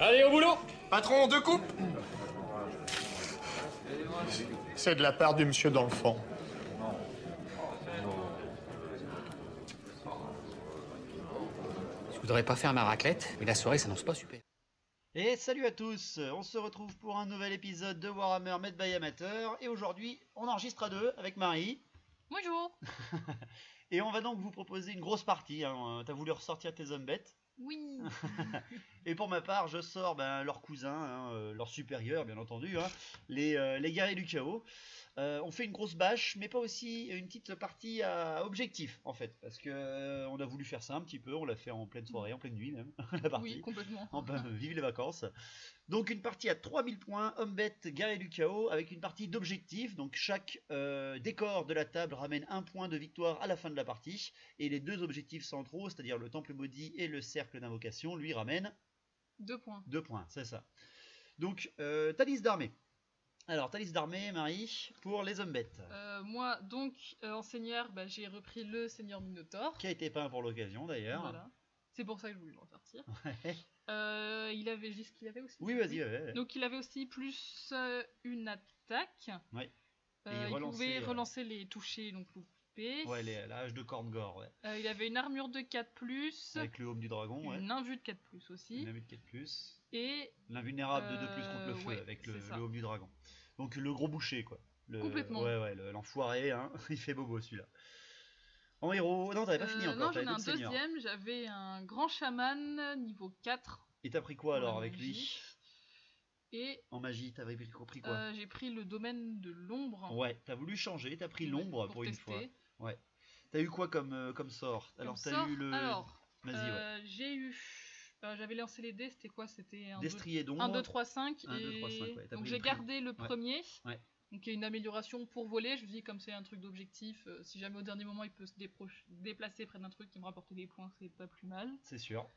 Allez, au boulot! Patron, 2 coupes. C'est de la part du monsieur dans le fond. Je voudrais pas faire ma raclette, mais la soirée s'annonce pas super. Et salut à tous, on se retrouve pour un nouvel épisode de Warhammer Made by Amateur. Et aujourd'hui, on enregistre à deux avec Marie. Bonjour. Et on va donc vous proposer une grosse partie. Hein. T'as voulu ressortir tes hommes bêtes. Oui. Et pour ma part, je sors leurs cousins, hein, leurs supérieurs bien entendu, hein, les guerriers du chaos. On fait une grosse bâche, mais pas aussi une petite partie à objectif en fait, parce que on a voulu faire ça un petit peu, on l'a fait en pleine soirée, en pleine nuit même, la partie. Oui, complètement. Vive les vacances. Donc une partie à 3000 points, homme bête, guerrier du chaos, avec une partie d'objectif. Donc chaque décor de la table ramène un point de victoire à la fin de la partie, et les deux objectifs centraux, c'est-à-dire le temple maudit et le cercle d'invocation, lui ramènent 2 points. 2 points, c'est ça. Donc ta liste d'armée. Alors, ta liste d'armée, Marie, pour les hommes bêtes. Moi, donc, en seigneur, j'ai repris le seigneur Minotaur. Qui a été peint pour l'occasion, d'ailleurs. Voilà. C'est pour ça que je voulais le ressortir. Ouais. Il avait juste qu'il avait aussi. Oui, vas-y. Ouais. Donc, il avait aussi plus une attaque. Ouais. Il pouvait relancer les touchés, donc louper. Ouais, l'âge de Korngor, ouais. Il avait une armure de 4+. Avec le home du dragon, ouais. Une invue de 4+, aussi. Une invue de 4+. Et l'invulnérable de 2+ contre le feu, ouais, avec le home du dragon. Donc le gros boucher, quoi. Complètement. Ouais, l'enfoiré, hein. Il fait bobo, celui-là. En héros... Non, t'avais pas fini encore. Non, j'en ai un deuxième. J'avais un grand chaman, niveau 4. Et t'as pris quoi, alors, avec lui? Et en magie, t'avais pris quoi? J'ai pris le domaine de l'ombre. Ouais, t'as voulu changer, t'as pris l'ombre pour une fois. Ouais. T'as eu quoi comme sort? Alors t'as eu le... Vas-y, ouais. J'ai eu... j'avais lancé les dés, c'était quoi? C'était un destrier d'ombre. 1, 2, 3, 5. 1, 2, 3, 5, ouais. Donc j'ai gardé le premier. Ouais. Donc il y a une amélioration pour voler. Je me dis, comme c'est un truc d'objectif, si jamais au dernier moment il peut se déplacer près d'un truc qui me rapporte des points, c'est pas plus mal. C'est sûr.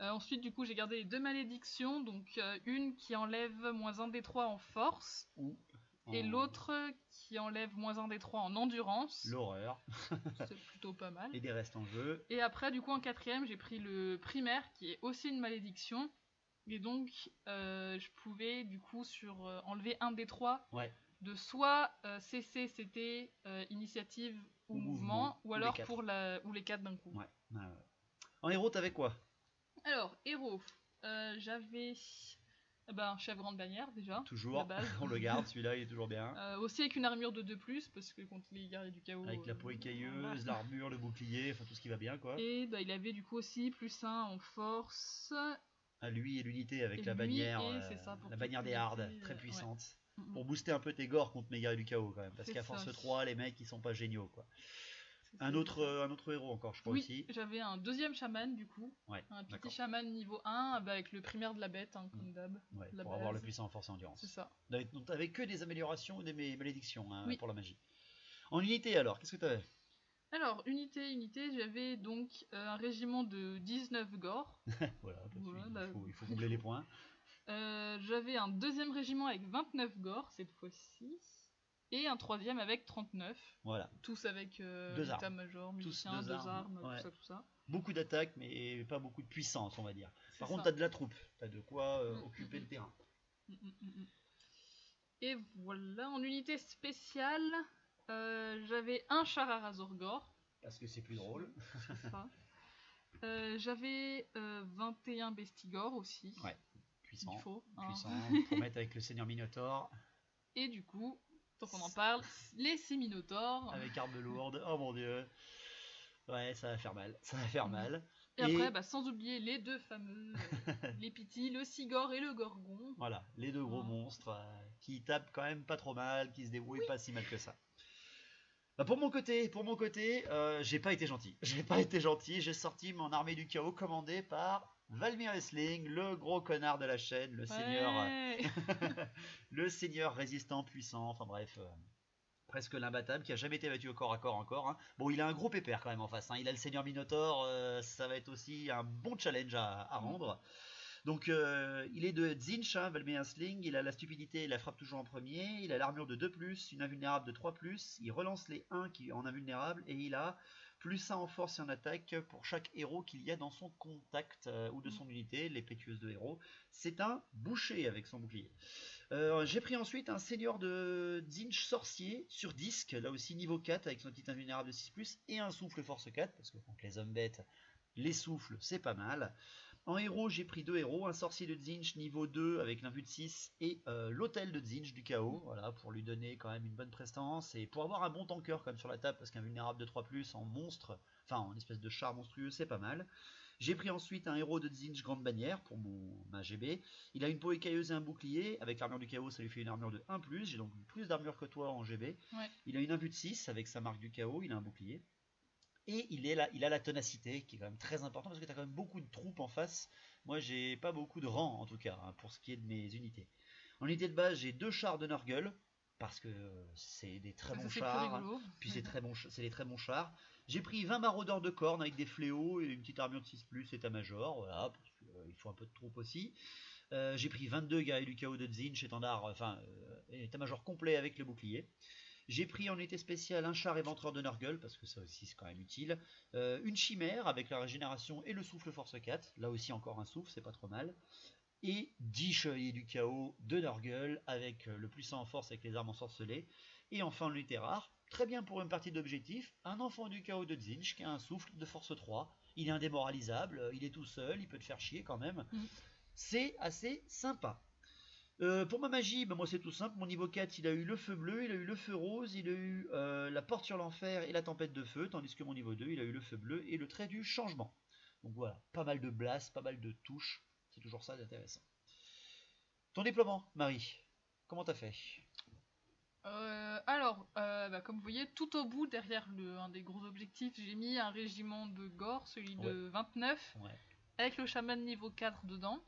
Ensuite, du coup, j'ai gardé les 2 malédictions. Donc une qui enlève -1 des 3 en force. Et l'autre qui enlève -1 des 3 en endurance. L'horreur. C'est plutôt pas mal. Et des restes en jeu. Et après, du coup, en quatrième, j'ai pris le primaire qui est aussi une malédiction. Et donc, je pouvais, du coup, enlever 1 des 3 de soit CC, CT, initiative ou mouvement, ou alors ou les 4 d'un coup. Ouais. En héros, t'avais quoi? Alors, héros, j'avais... chef grande bannière déjà. Toujours, on le garde, celui-là il est toujours bien. Aussi avec une armure de 2+, parce que contre les guerriers du chaos... Avec la peau écailleuse, l'armure, le bouclier, enfin tout ce qui va bien quoi. Et il avait du coup aussi +1 en force. À lui et l'unité avec la bannière, la bannière des hardes, très puissante. Ouais. Pour booster un peu tes gores contre mes guerriers du chaos quand même, parce qu'à force 3, les mecs ils sont pas géniaux quoi. Un autre héros encore, je crois aussi. Oui, j'avais un deuxième chaman du coup. Ouais, un petit chaman niveau 1 avec le primaire de la bête, comme d'hab. Ouais, pour avoir le puissant en force et endurance. C'est ça. Donc t'avais que des améliorations ou des malédictions pour la magie. En unité alors, qu'est-ce que t'avais? Alors, unité, j'avais donc un régiment de 19 gores. Voilà, il faut doubler les points. J'avais un deuxième régiment avec 29 gores cette fois-ci. Et un troisième avec 39. Voilà. Tous avec état-major, musicien, deux armes, tout ça. Beaucoup d'attaques, mais pas beaucoup de puissance, on va dire. Par contre, t'as de la troupe. T'as de quoi occuper le terrain. Et voilà, en unité spéciale, j'avais un char à Razorgor. Parce que c'est plus drôle. C'est ça. J'avais 21 bestigors aussi. Ouais, puissant. Il faut, puissant, pour mettre avec le seigneur Minotaur. Et du coup... Donc on en parle, les 6 minotaures. Avec armes lourdes, oh mon dieu. Ouais, ça va faire mal, Et après, sans oublier les deux fameux, les Pity, le Sigor et le Gorgon. Voilà, les deux gros monstres qui tapent quand même pas trop mal, qui se débrouillent pas si mal que ça. Pour mon côté, j'ai pas été gentil. J'ai sorti mon armée du chaos commandée par Valmir Essling, le gros connard de la chaîne, le seigneur, le seigneur résistant puissant, enfin bref, presque l'imbattable, qui a jamais été battu au corps à corps encore. Hein. Bon, il a un gros pépère quand même en face. Hein. Il a le seigneur Minotaur, ça va être aussi un bon challenge à rendre. Donc il est de Zinch, Valmir Essling, il a la stupidité et la frappe toujours en premier, il a l'armure de 2+, une invulnérable de 3+, il relance les 1 qui en invulnérable, et il a +1 en force et en attaque pour chaque héros qu'il y a dans son contact ou de son unité, les pétueuses de héros. C'est un boucher avec son bouclier. J'ai pris ensuite un seigneur de Zinch sorcier sur disque, là aussi niveau 4 avec son petit invulnérable de 6+, et un souffle force 4, parce que contre les hommes bêtes, les souffles c'est pas mal. En héros, j'ai pris 2 héros, un sorcier de Zinch niveau 2 avec l'invue de 6 et l'hôtel de Zinch du chaos, voilà, pour lui donner quand même une bonne prestance et pour avoir un bon tanker comme sur la table, parce qu'un vulnérable de 3+, en monstre, enfin en espèce de char monstrueux, c'est pas mal. J'ai pris ensuite un héros de Zinch grande bannière pour ma GB. Il a une peau écailleuse et un bouclier, avec l'armure du chaos ça lui fait une armure de 1+, j'ai donc plus d'armure que toi en GB. Ouais. Il a une invue de 6 avec sa marque du chaos, il a un bouclier. Et il a la ténacité qui est quand même très important parce que tu as quand même beaucoup de troupes en face. Moi j'ai pas beaucoup de rangs en tout cas hein, pour ce qui est de mes unités. En unité de base j'ai 2 chars de Nurgle parce que c'est des très bons chars. Puis c'est des très bons chars. J'ai pris 20 maraudeurs de cornes avec des fléaux et une petite armure de 6+, état-major, voilà, parce qu'il faut un peu de troupes aussi. J'ai pris 22 guerriers du chaos de Zinch, état-major complet avec le bouclier. J'ai pris en unité spéciale un char éventreur de Nurgle, parce que ça aussi c'est quand même utile. Une chimère avec la régénération et le souffle force 4, là aussi encore un souffle, c'est pas trop mal. Et 10 chevaliers du chaos de Nurgle, avec le puissant en force avec les armes ensorcelées. Et enfin l'unité rare, très bien pour une partie d'objectif, un enfant du chaos de Zinch qui a un souffle de force 3. Il est indémoralisable, il est tout seul, il peut te faire chier quand même. C'est assez sympa. Pour ma magie, moi c'est tout simple, mon niveau 4 il a eu le feu bleu, il a eu le feu rose, il a eu la porte sur l'enfer et la tempête de feu, tandis que mon niveau 2 il a eu le feu bleu et le trait du changement. Donc voilà, pas mal de blast, pas mal de touches, c'est toujours ça d'intéressant. Ton déploiement, Marie, comment t'as fait? Comme vous voyez, tout au bout, derrière un des gros objectifs, j'ai mis un régiment de gore, celui de 29, avec le chaman niveau 4 dedans.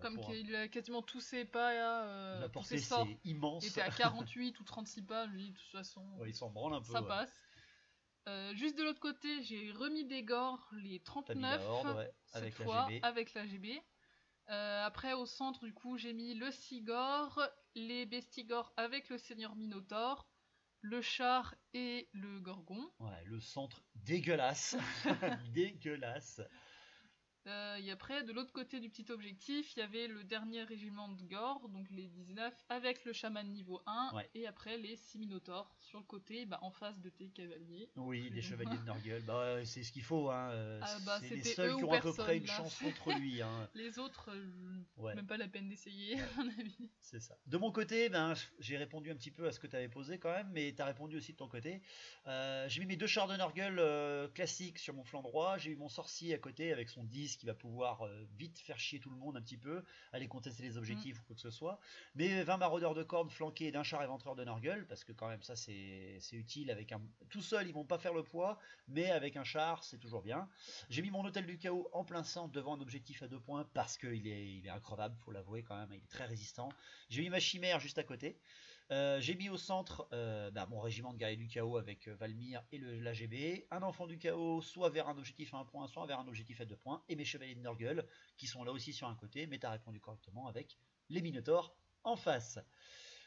Comme qu'il a quasiment tous ses pas, la tous ses portée sorts c'est immense. était à 48 ou 36 pas, lui de toute façon il s'en branle un peu. Ça passe. Juste de l'autre côté, j'ai remis des gores, les 39 cette fois avec la GB. Après au centre du coup j'ai mis le Sigor, les Bestigors avec le Seigneur Minotaur, le char et le Gorgon. Ouais, le centre dégueulasse. Dégueulasse. Et après, de l'autre côté du petit objectif, il y avait le dernier régiment de Gore, donc les 19, avec le chaman niveau 1, et après les 6 minotaures sur le côté, en face de tes cavaliers. Oui, des chevaliers de Nurgle, c'est ce qu'il faut, hein. C'est les seuls qui ont à peu près une chance contre lui. Hein. Les autres, même pas la peine d'essayer, à mon avis. C'est ça. De mon côté, j'ai répondu un petit peu à ce que tu avais posé quand même, mais tu as répondu aussi de ton côté. J'ai mis mes 2 chars de Nurgle classiques sur mon flanc droit, j'ai eu mon sorcier à côté avec son 10 qui va pouvoir vite faire chier tout le monde un petit peu, aller contester les objectifs ou quoi que ce soit. Mais 20 maraudeurs de cornes flanqués d'un char éventreur de Nurgle, parce que quand même ça c'est utile. Avec tout seul ils vont pas faire le poids, mais avec un char c'est toujours bien. J'ai mis mon hôtel du chaos en plein centre devant un objectif à 2 points parce qu'il est increvable, faut l'avouer quand même, il est très résistant. J'ai mis ma chimère juste à côté. J'ai mis au centre mon régiment de guerriers du chaos avec Valmir et l'AGB, un enfant du chaos soit vers un objectif à 1 point, soit vers un objectif à 2 points, et mes chevaliers de Nurgle qui sont là aussi sur un côté, mais tu as répondu correctement avec les Minotaurs en face.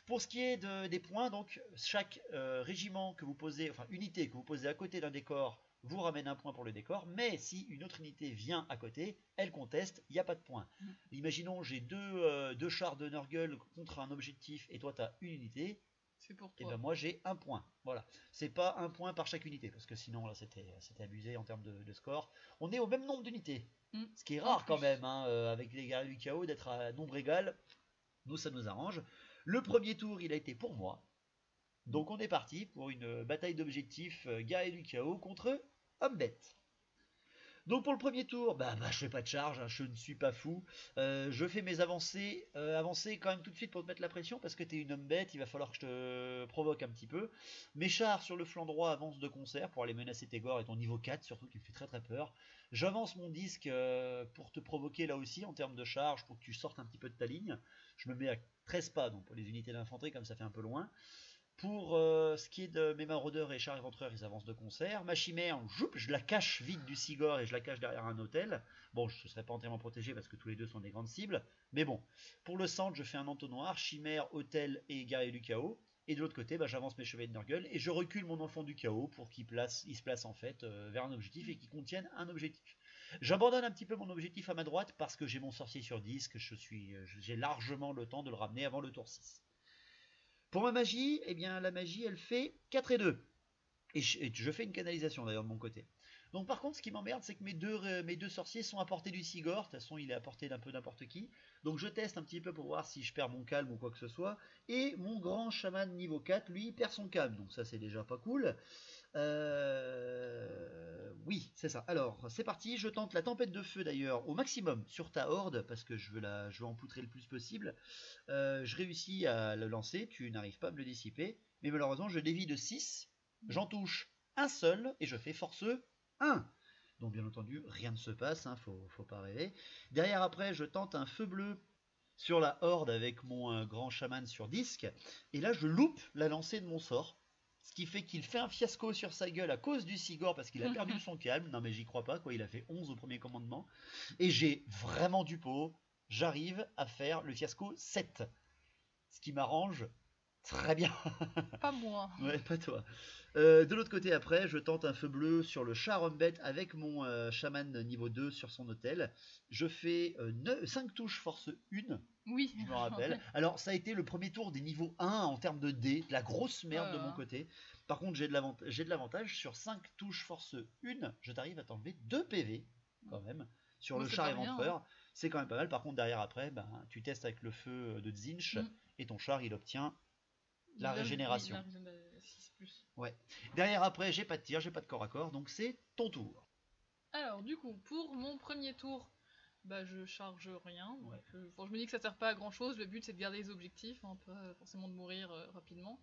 Pour ce qui est des points, donc chaque régiment que vous posez, enfin unité que vous posez à côté d'un décor vous ramène un point pour le décor, mais si une autre unité vient à côté, elle conteste, il n'y a pas de point. Imaginons j'ai deux chars de Nurgle contre un objectif et toi tu as une unité, c'est pour toi. Et ben moi j'ai un point. Voilà. C'est pas un point par chaque unité, parce que sinon là c'était abusé en termes de score. On est au même nombre d'unités, ce qui est rare quand même, hein, avec les guerriers du chaos, d'être à nombre égal. Nous ça nous arrange. Le premier tour il a été pour moi. Donc on est parti pour une bataille d'objectifs guerrier du chaos contre homme-bête. Donc pour le premier tour, je fais pas de charge, hein, je ne suis pas fou. Je fais mes avancées quand même tout de suite pour te mettre la pression, parce que tu es une homme-bête, il va falloir que je te provoque un petit peu. Mes chars sur le flanc droit avancent de concert pour aller menacer tes gores et ton niveau 4, surtout qui me fait très très peur. J'avance mon disque pour te provoquer là aussi en termes de charge, pour que tu sortes un petit peu de ta ligne. Je me mets à 13 pas, donc pour les unités d'infanterie, comme ça fait un peu loin. Pour ce qui est de mes maraudeurs et chars éventreurs, ils avancent de concert. Ma chimère, je la cache vite du Sigor et je la cache derrière un hôtel. Bon, je ne serai pas entièrement protégé parce que tous les deux sont des grandes cibles. Mais bon, pour le centre, je fais un entonnoir, chimère, hôtel et guerrier du chaos. Et de l'autre côté, j'avance mes chevaliers de Nurgle et je recule mon enfant du chaos pour qu'il se place en fait vers un objectif et qu'il contienne un objectif. J'abandonne un petit peu mon objectif à ma droite parce que j'ai mon sorcier sur disque, j'ai largement le temps de le ramener avant le tour 6. Pour ma magie, eh bien la magie elle fait 4 et 2. Et je fais une canalisation d'ailleurs de mon côté. Donc par contre ce qui m'emmerde c'est que mes deux sorciers sont à portée du Sigor. De toute façon il est à portée d'un peu n'importe qui. Donc je teste un petit peu pour voir si je perds mon calme ou quoi que ce soit. Et mon grand chaman niveau 4 lui perd son calme. Donc ça c'est déjà pas cool. Oui c'est ça. Alors c'est parti, je tente la tempête de feu d'ailleurs au maximum sur ta horde. Parce que je veux empoutrer le plus possible. Je réussis à le lancer, tu n'arrives pas à me le dissiper. Mais malheureusement je dévie de 6. J'en touche un seul et je fais forceux 1. Donc bien entendu, rien ne se passe, faut pas rêver. Derrière après, je tente un feu bleu sur la horde avec mon grand chaman sur disque. Et là, je loupe la lancée de mon sort. Ce qui fait qu'il fait un fiasco sur sa gueule à cause du Sigor parce qu'il a perdu son calme. Non mais j'y crois pas, quoi. Il a fait 11 au premier commandement. Et j'ai vraiment du pot. J'arrive à faire le fiasco 7. Ce qui m'arrange très bien. Pas moi. Ouais, pas toi. De l'autre côté après, je tente un feu bleu sur le char Umbet avec mon chaman niveau 2 sur son hôtel. Je fais 5 touches force 1. Oui. Je me rappelle. Alors ça a été le premier tour des niveaux 1 en termes de dés, la grosse merde de mon côté. Par contre j'ai de l'avantage sur 5 touches force 1, je t'arrive à t'enlever 2 PV quand même sur le char éventreur. Hein. C'est quand même pas mal. Par contre derrière après, tu testes avec le feu de Zinch et ton char il obtient la régénération. Ouais. Derrière après, j'ai pas de tir, j'ai pas de corps à corps, donc c'est ton tour. Alors du coup, pour mon premier tour, je charge rien. Ouais. Je me dis que ça sert pas à grand chose. Le but c'est de garder les objectifs, hein, pas forcément de mourir rapidement.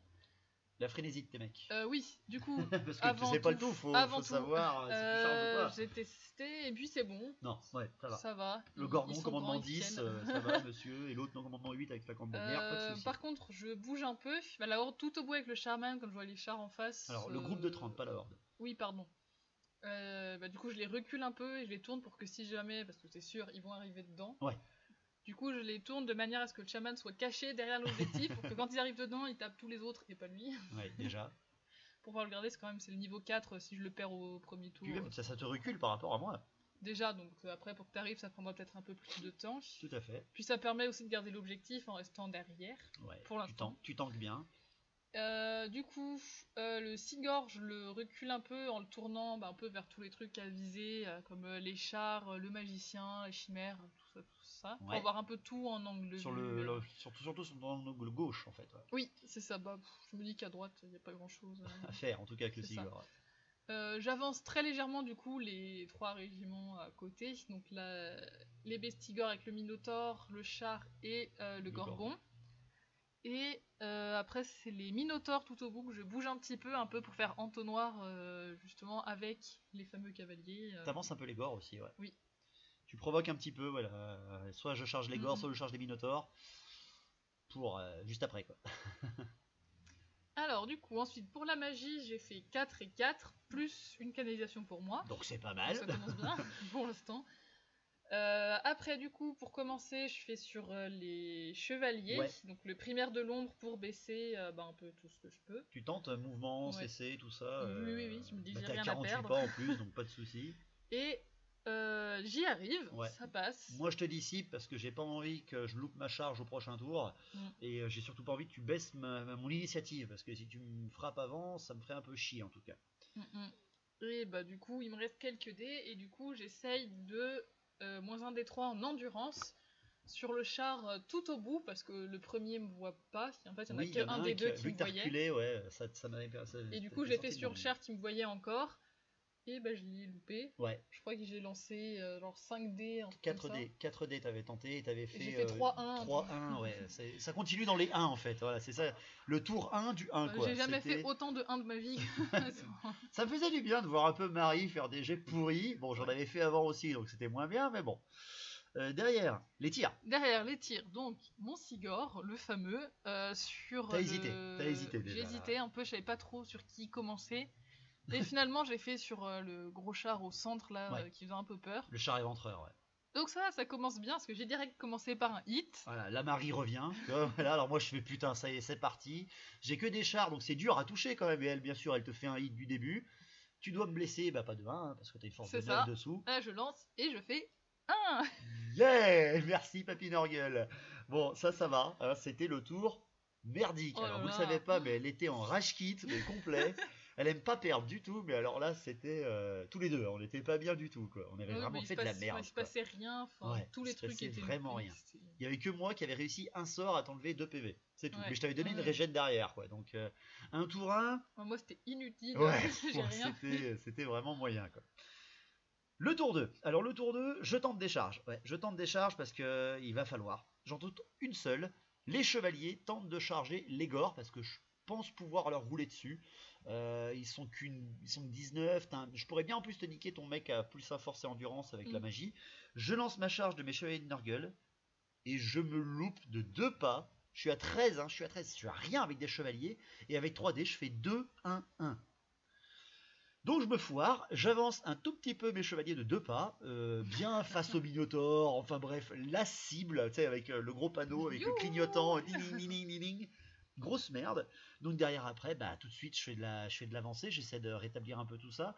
La frénésie de tes mecs. Oui, du coup. Parce que tu sais pas le tout, faut savoir si tu charges ou pas. J'ai testé et puis c'est bon. Non, ouais, ça va. Ça va. Le Gorgon commandement 10, ça va monsieur, et l'autre non commandement 8 avec la camp de bannière, pas de soucis. Par contre, je bouge un peu. La horde tout au bout avec le charman, comme je vois les chars en face. Alors, le groupe de 30, pas la horde. Oui, pardon. Du coup, je les recule un peu et je les tourne pour que si jamais, parce que c'est sûr, ils vont arriver dedans. Ouais. Du coup, je les tourne de manière à ce que le chaman soit caché derrière l'objectif pour que quand ils arrivent dedans, ils tapent tous les autres et pas lui. Ouais, déjà. Pour pouvoir le garder, c'est le niveau 4 si je le perds au premier tour. Ça te recule par rapport à moi. Déjà, donc après, pour que tu arrives, ça prendra peut-être un peu plus de temps. Tout à fait. Puis ça permet aussi de garder l'objectif en restant derrière. Ouais, pour l'instant. Tu tankes bien. Du coup, le Sigor, je le recule un peu en le tournant un peu vers tous les trucs à viser, comme les chars, le magicien, les chimères, tout ça. Pour avoir un peu tout en angle de vue. Surtout en angle gauche, en fait. Ouais. Oui, c'est ça. Je me dis qu'à droite, il n'y a pas grand-chose à faire, en tout cas avec le Sigor. J'avance très légèrement, du coup, les 3 régiments à côté. Donc les Bestigors avec le Minotaure, le char et le Gorgon. Et après, c'est les Minotaures tout au bout que je bouge un peu pour faire entonnoir justement avec les fameux cavaliers. T'avances un peu les gores aussi, ouais. Oui. Tu provoques un petit peu, voilà. Soit je charge les gores, soit je charge les Minotaures. Pour juste après, quoi. Alors, du coup, ensuite, pour la magie, j'ai fait 4 et 4, plus une canalisation pour moi. Donc c'est pas mal. Donc, ça commence bien, pour l'instant. Après, du coup, pour commencer, je fais sur les chevaliers. Ouais. Donc le primaire de l'ombre pour baisser un peu tout ce que je peux. Tu tentes un mouvement, CC, tout ça. Oui, je me dis j'ai rien à perdre. Pas en plus, donc pas de soucis. Et j'y arrive, ça passe. Moi je te dissipe parce que j'ai pas envie que je loupe ma charge au prochain tour. Et j'ai surtout pas envie que tu baisses mon initiative. Parce que si tu me frappes avant, ça me ferait un peu chier en tout cas. Et du coup, il me reste quelques dés. Et du coup, j'essaye de... -1 des 3 en endurance sur le char tout au bout parce que le premier me voit pas. En fait, il n'y en a qu'un des deux qui me voyait. Reculé, ouais, ça m'avait et du coup, je l'ai fait sur le char qui me voyait encore. Et je l'ai loupé. Ouais. Je crois que j'ai lancé genre 5 dés. 4 dés, t'avais tenté et t'avais fait. J'ai fait 3-1. 3-1, ouais. Ça continue dans les 1 en fait. Voilà, c'est ça. Le tour 1 du 1, quoi. J'ai jamais fait autant de 1 de ma vie. Ça me faisait du bien de voir un peu Marie faire des jets pourris. Bon, j'en avais fait avant aussi, donc c'était moins bien, mais bon. Derrière, les tirs. Donc mon Sigor, le fameux, sur. T'as hésité déjà. J'ai hésité un peu, je savais pas trop sur qui commencer. Et finalement, j'ai fait sur le gros char au centre là, qui faisait un peu peur. Le char éventreur, ouais. Donc ça commence bien, parce que j'ai direct commencé par un hit. Voilà, la Marie revient. Voilà, alors moi je fais putain, ça y est, c'est parti. J'ai que des chars, donc c'est dur à toucher quand même. Et elle, bien sûr, elle te fait un hit du début. Tu dois me blesser, bah pas de 1, hein, parce que t'as une force de 9 dessous. Là, je lance et je fais 1. Yeah, merci Papy Norgueul. Bon, ça va, hein, c'était le tour merdique. Oh alors vous là le là. savez pas, mais elle était en rage kit, mais complet. Elle aime pas perdre du tout, mais alors là c'était tous les deux, on n'était pas bien du tout, quoi. On avait vraiment fait de la merde. Il se passait rien, Ouais, tous les trucs étaient vraiment rien. Il y avait que moi qui avait réussi un sort à t'enlever 2 PV, c'est tout. Ouais. Mais je t'avais donné une régène derrière, quoi. Donc un tour 1. Moi c'était inutile, Ouais, j'ai rien fait. c'était vraiment moyen, quoi. Le tour 2. Alors le tour 2, je tente des charges. Ouais, je tente des charges parce que il va falloir. J'en doute une seule. Les chevaliers tentent de charger les gores parce que je pense pouvoir leur rouler dessus. Ils sont que 19. Je pourrais bien en plus te niquer ton mec à plus 1 force et endurance avec la magie. Je lance ma charge de mes chevaliers de Nurgle et je me loupe de 2 pas. Je suis à 13, hein, je suis à rien avec des chevaliers. Et avec 3 dés, je fais 2, 1, 1. Donc je me foire, j'avance un tout petit peu mes chevaliers de 2 pas, bien face au Minotaure, enfin bref, la cible, tu sais, avec le gros panneau, avec le clignotant, ding, grosse merde. Donc derrière après, bah tout de suite je fais de l'avancée, j'essaie de rétablir un peu tout ça.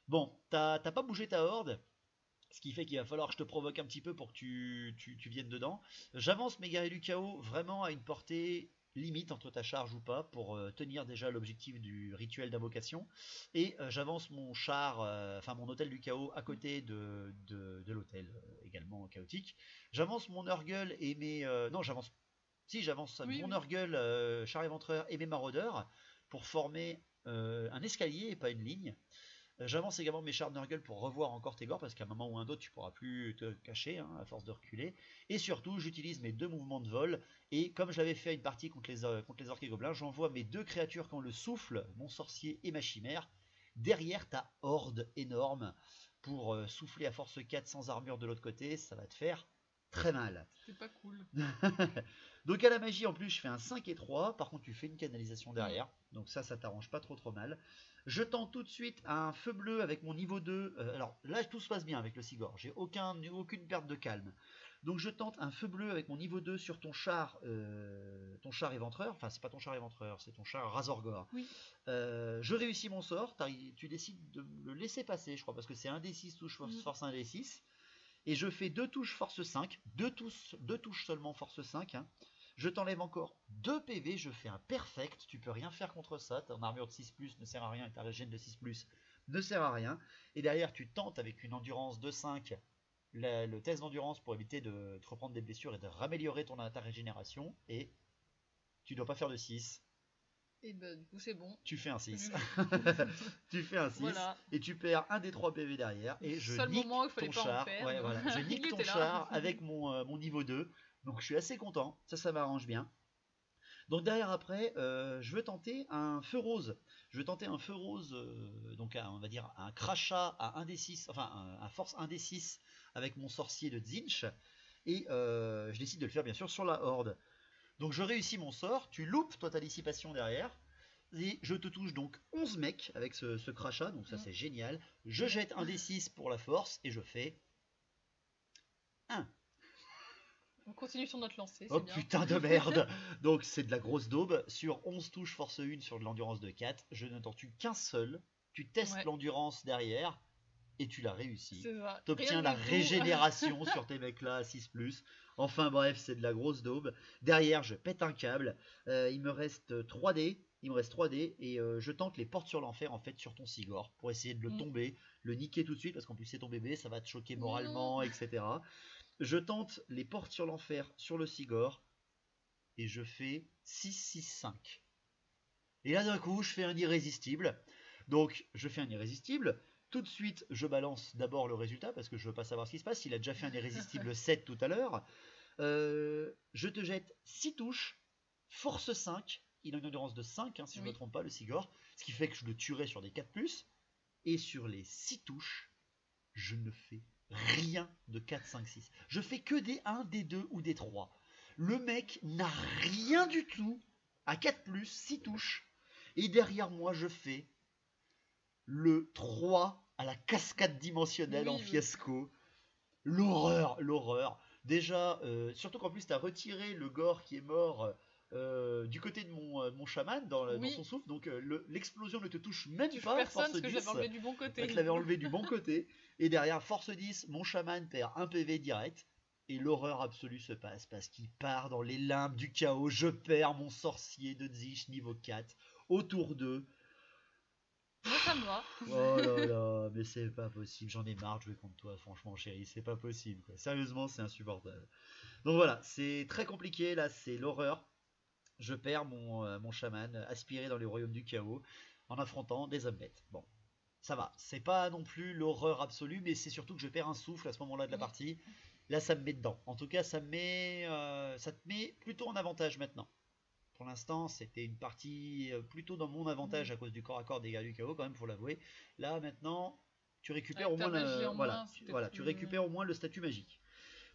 Bon, t'as pas bougé ta horde, ce qui fait qu'il va falloir que je te provoque un petit peu pour que tu viennes dedans. J'avance mes guerriers du chaos vraiment à une portée limite entre ta charge ou pas pour tenir déjà l'objectif du rituel d'invocation. Et j'avance mon char, enfin mon hôtel du chaos à côté de l'hôtel également chaotique. J'avance mon Nurgle et mes... non, j'avance mon Nurgle, char éventreur et mes maraudeurs pour former un escalier et pas une ligne. J'avance également mes chars de Nurgle pour revoir encore tes gores parce qu'à un moment ou un autre tu pourras plus te cacher, hein, à force de reculer. Et surtout j'utilise mes 2 mouvements de vol et comme je l'avais fait à une partie contre les orques et gobelins, j'envoie mes 2 créatures quand le souffle, mon sorcier et ma chimère, derrière ta horde énorme pour souffler à force 4 sans armure de l'autre côté. Ça va te faire très mal. C'est pas cool. Donc à la magie en plus je fais un 5 et 3, par contre tu fais une canalisation derrière, donc ça t'arrange pas trop mal. Je tente tout de suite un feu bleu avec mon niveau 2, alors là tout se passe bien avec le Sigor, j'ai aucune perte de calme. Donc je tente un feu bleu avec mon niveau 2 sur ton char éventreur, enfin c'est pas ton char éventreur, c'est ton char Razorgore. Oui. Je réussis mon sort, tu décides de le laisser passer je crois, parce que c'est 1d6 touche force 1d6. Et je fais 2 touches force 5, 2 touches seulement force 5, hein. Je t'enlève encore 2 PV, je fais un perfect, tu peux rien faire contre ça, ton armure de 6+, ne sert à rien, et ta régène de 6+, ne sert à rien. Et derrière tu tentes avec une endurance de 5, le test d'endurance pour éviter de te reprendre des blessures et de raméliorer ta régénération, et tu dois pas faire de 6. Et bah du coup c'est bon. Tu fais un 6. Tu fais un 6 voilà. Et tu perds un des 3 PV derrière. Et je nique ton char. Ouais, voilà. Je nique ton char avec mon niveau 2. Donc je suis assez content. Ça m'arrange bien. Donc derrière après, je veux tenter un feu rose. Je veux tenter un feu rose, donc on va dire un crachat à 1d6, enfin un force 1d6 avec mon sorcier de Zinch. Et je décide de le faire bien sûr sur la horde. Donc je réussis mon sort, tu loupes toi ta dissipation derrière, et je te touche donc 11 mecs avec ce crachat, donc ça c'est génial. Je jette un d6 pour la force, et je fais 1. On continue sur notre lancée, oh bien. Putain de merde. Donc c'est de la grosse daube, sur 11 touches force 1 sur de l'endurance de 4, je ne t'en tue qu'un seul, tu testes l'endurance derrière, et tu l'as réussi. Tu obtiens la régénération sur tes mecs là à 6+. Enfin bref, c'est de la grosse daube. Derrière, je pète un câble. Il me reste 3 dés. Et je tente les portes sur l'enfer en fait sur ton Sigor pour essayer de le tomber, le niquer tout de suite parce qu'en plus c'est ton bébé, ça va te choquer moralement, etc. Je tente les portes sur l'enfer sur le Sigor et je fais 6-6-5. Et là d'un coup, je fais un irrésistible. Donc je fais un irrésistible. Tout de suite, je balance d'abord le résultat parce que je veux pas savoir ce qui se passe. Il a déjà fait un irrésistible 7 tout à l'heure. Je te jette 6 touches, force 5. Il a une endurance de 5, hein, si je ne me trompe pas, le Sigor. Ce qui fait que je le tuerai sur des 4+. Et sur les 6 touches, je ne fais rien de 4, 5, 6. Je fais que des 1, des 2 ou des 3. Le mec n'a rien du tout à 4+, 6 touches. Et derrière moi, je fais le 3 à la cascade dimensionnelle en fiasco. L'horreur. Déjà, surtout qu'en plus, tu as retiré le gore qui est mort du côté de mon chaman dans son souffle, donc l'explosion ne te touche même pas. Personne, Force parce que 10, je l'avais enlevé du bon côté. je l'avais enlevé du bon côté. Et derrière, force 10, mon chaman perd un PV direct. Et l'horreur absolue se passe parce qu'il part dans les limbes du chaos. Je perds mon sorcier de Zich niveau 4 autour d'eux. Moi, ça me va. Oh là là, mais c'est pas possible, j'en ai marre de jouer contre toi, franchement, chérie, c'est pas possible, quoi. Sérieusement, c'est insupportable. Donc voilà, c'est très compliqué, là, c'est l'horreur. Je perds mon chaman aspiré dans les royaumes du chaos en affrontant des hommes bêtes. Bon, ça va, c'est pas non plus l'horreur absolue, mais c'est surtout que je perds un souffle à ce moment-là de la partie. Là, ça me met dedans. En tout cas, ça te met plutôt en avantage maintenant. Pour l'instant, c'était une partie plutôt dans mon avantage à cause du corps à corps des gars du chaos, quand même, faut l'avouer. Là, maintenant, tu récupères au moins tu récupères au moins le statut magique.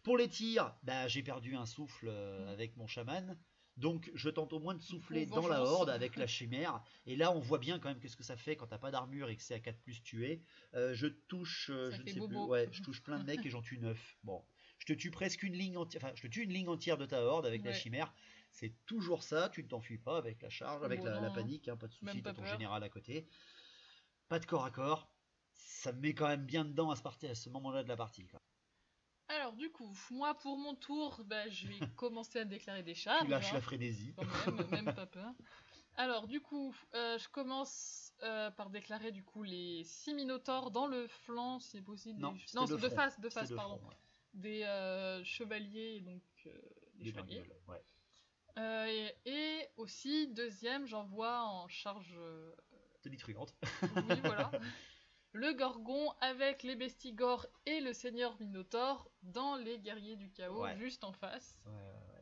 Pour les tirs, bah, j'ai perdu un souffle avec mon chaman. Donc je tente au moins de souffler dans la horde avec la chimère. Et là on voit bien quand même qu'est-ce que ça fait quand t'as pas d'armure et que c'est à 4+ tué. Je touche, je ne sais plus, ouais, je touche plein de mecs et j'en tue 9. Bon, je te tue presque une ligne entière, enfin je te tue une ligne entière de ta horde avec la chimère. C'est toujours ça, tu ne t'enfuis pas avec la charge, avec la panique, hein, pas de soucis, t'as ton général à côté. Pas de corps à corps. Ça me met quand même bien dedans à ce moment-là de la partie. Quoi. Alors du coup, moi pour mon tour, bah, je vais commencer à déclarer des charges. Tu lâches la frénésie. Quand même pas peur. Alors du coup, je commence par déclarer du coup les 6 minotaures dans le flanc, si possible. Non, c'est de face, pardon. Front, ouais. Des chevaliers, donc des chevaliers. Ouais. Et aussi, deuxième, j'envoie en charge... tonitruante. Oui, voilà. Le Gorgon avec les Bestigors et le Seigneur Minotaure dans les Guerriers du Chaos, juste en face.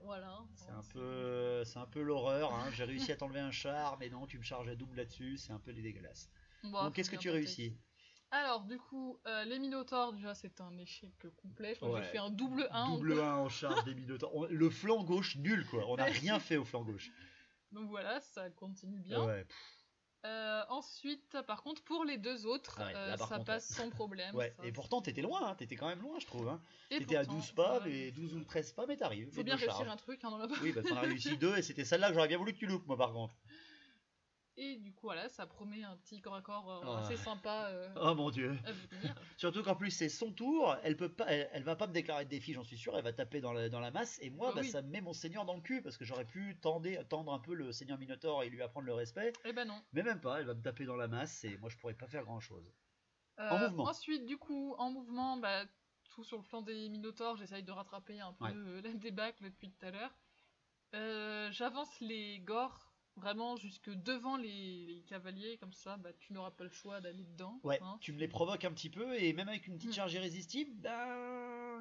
Voilà. C'est un peu l'horreur. Hein. J'ai réussi à t'enlever un char, mais non, tu me charges à double là-dessus. C'est un peu dégueulasse. Bon, donc, qu'est-ce que tu réussis? Alors, du coup, les Minotaures, déjà, c'est un échec complet. Je crois que j'ai fait un double 1. Double 1 en charge des Minotaures. Le flanc gauche, nul, quoi. On n'a rien fait au flanc gauche. Donc voilà, ça continue bien. Ouais. Ensuite, par contre, pour les deux autres, ça passe sans problème. Et pourtant, t'étais loin, hein. T'étais quand même loin, je trouve. Hein. T'étais à 12 pas, mais 12 ou 13 pas, mais t'arrives. Faut bien réussir un truc, hein, dans la partie. Oui, parce qu'on a réussi 2, et c'était celle-là que j'aurais bien voulu que tu loupes, moi, par contre. Et du coup, voilà, ça promet un petit corps à corps assez sympa. Oh mon dieu. Surtout qu'en plus, c'est son tour, elle va pas me déclarer de défi, j'en suis sûr, elle va taper dans la masse, et moi, ça me met mon seigneur dans le cul, parce que j'aurais pu tendre un peu le seigneur Minotaure et lui apprendre le respect. Eh ben non. Mais même pas, elle va me taper dans la masse, et moi, je pourrais pas faire grand-chose. En mouvement. Ensuite, du coup, en mouvement, bah, tout sur le flanc des Minotaures, j'essaye de rattraper un peu la débâcle depuis tout à l'heure. J'avance les gores vraiment jusque devant les cavaliers, comme ça, bah, tu n'auras pas le choix d'aller dedans. Ouais, tu me les provoques un petit peu, et même avec une petite charge irrésistible,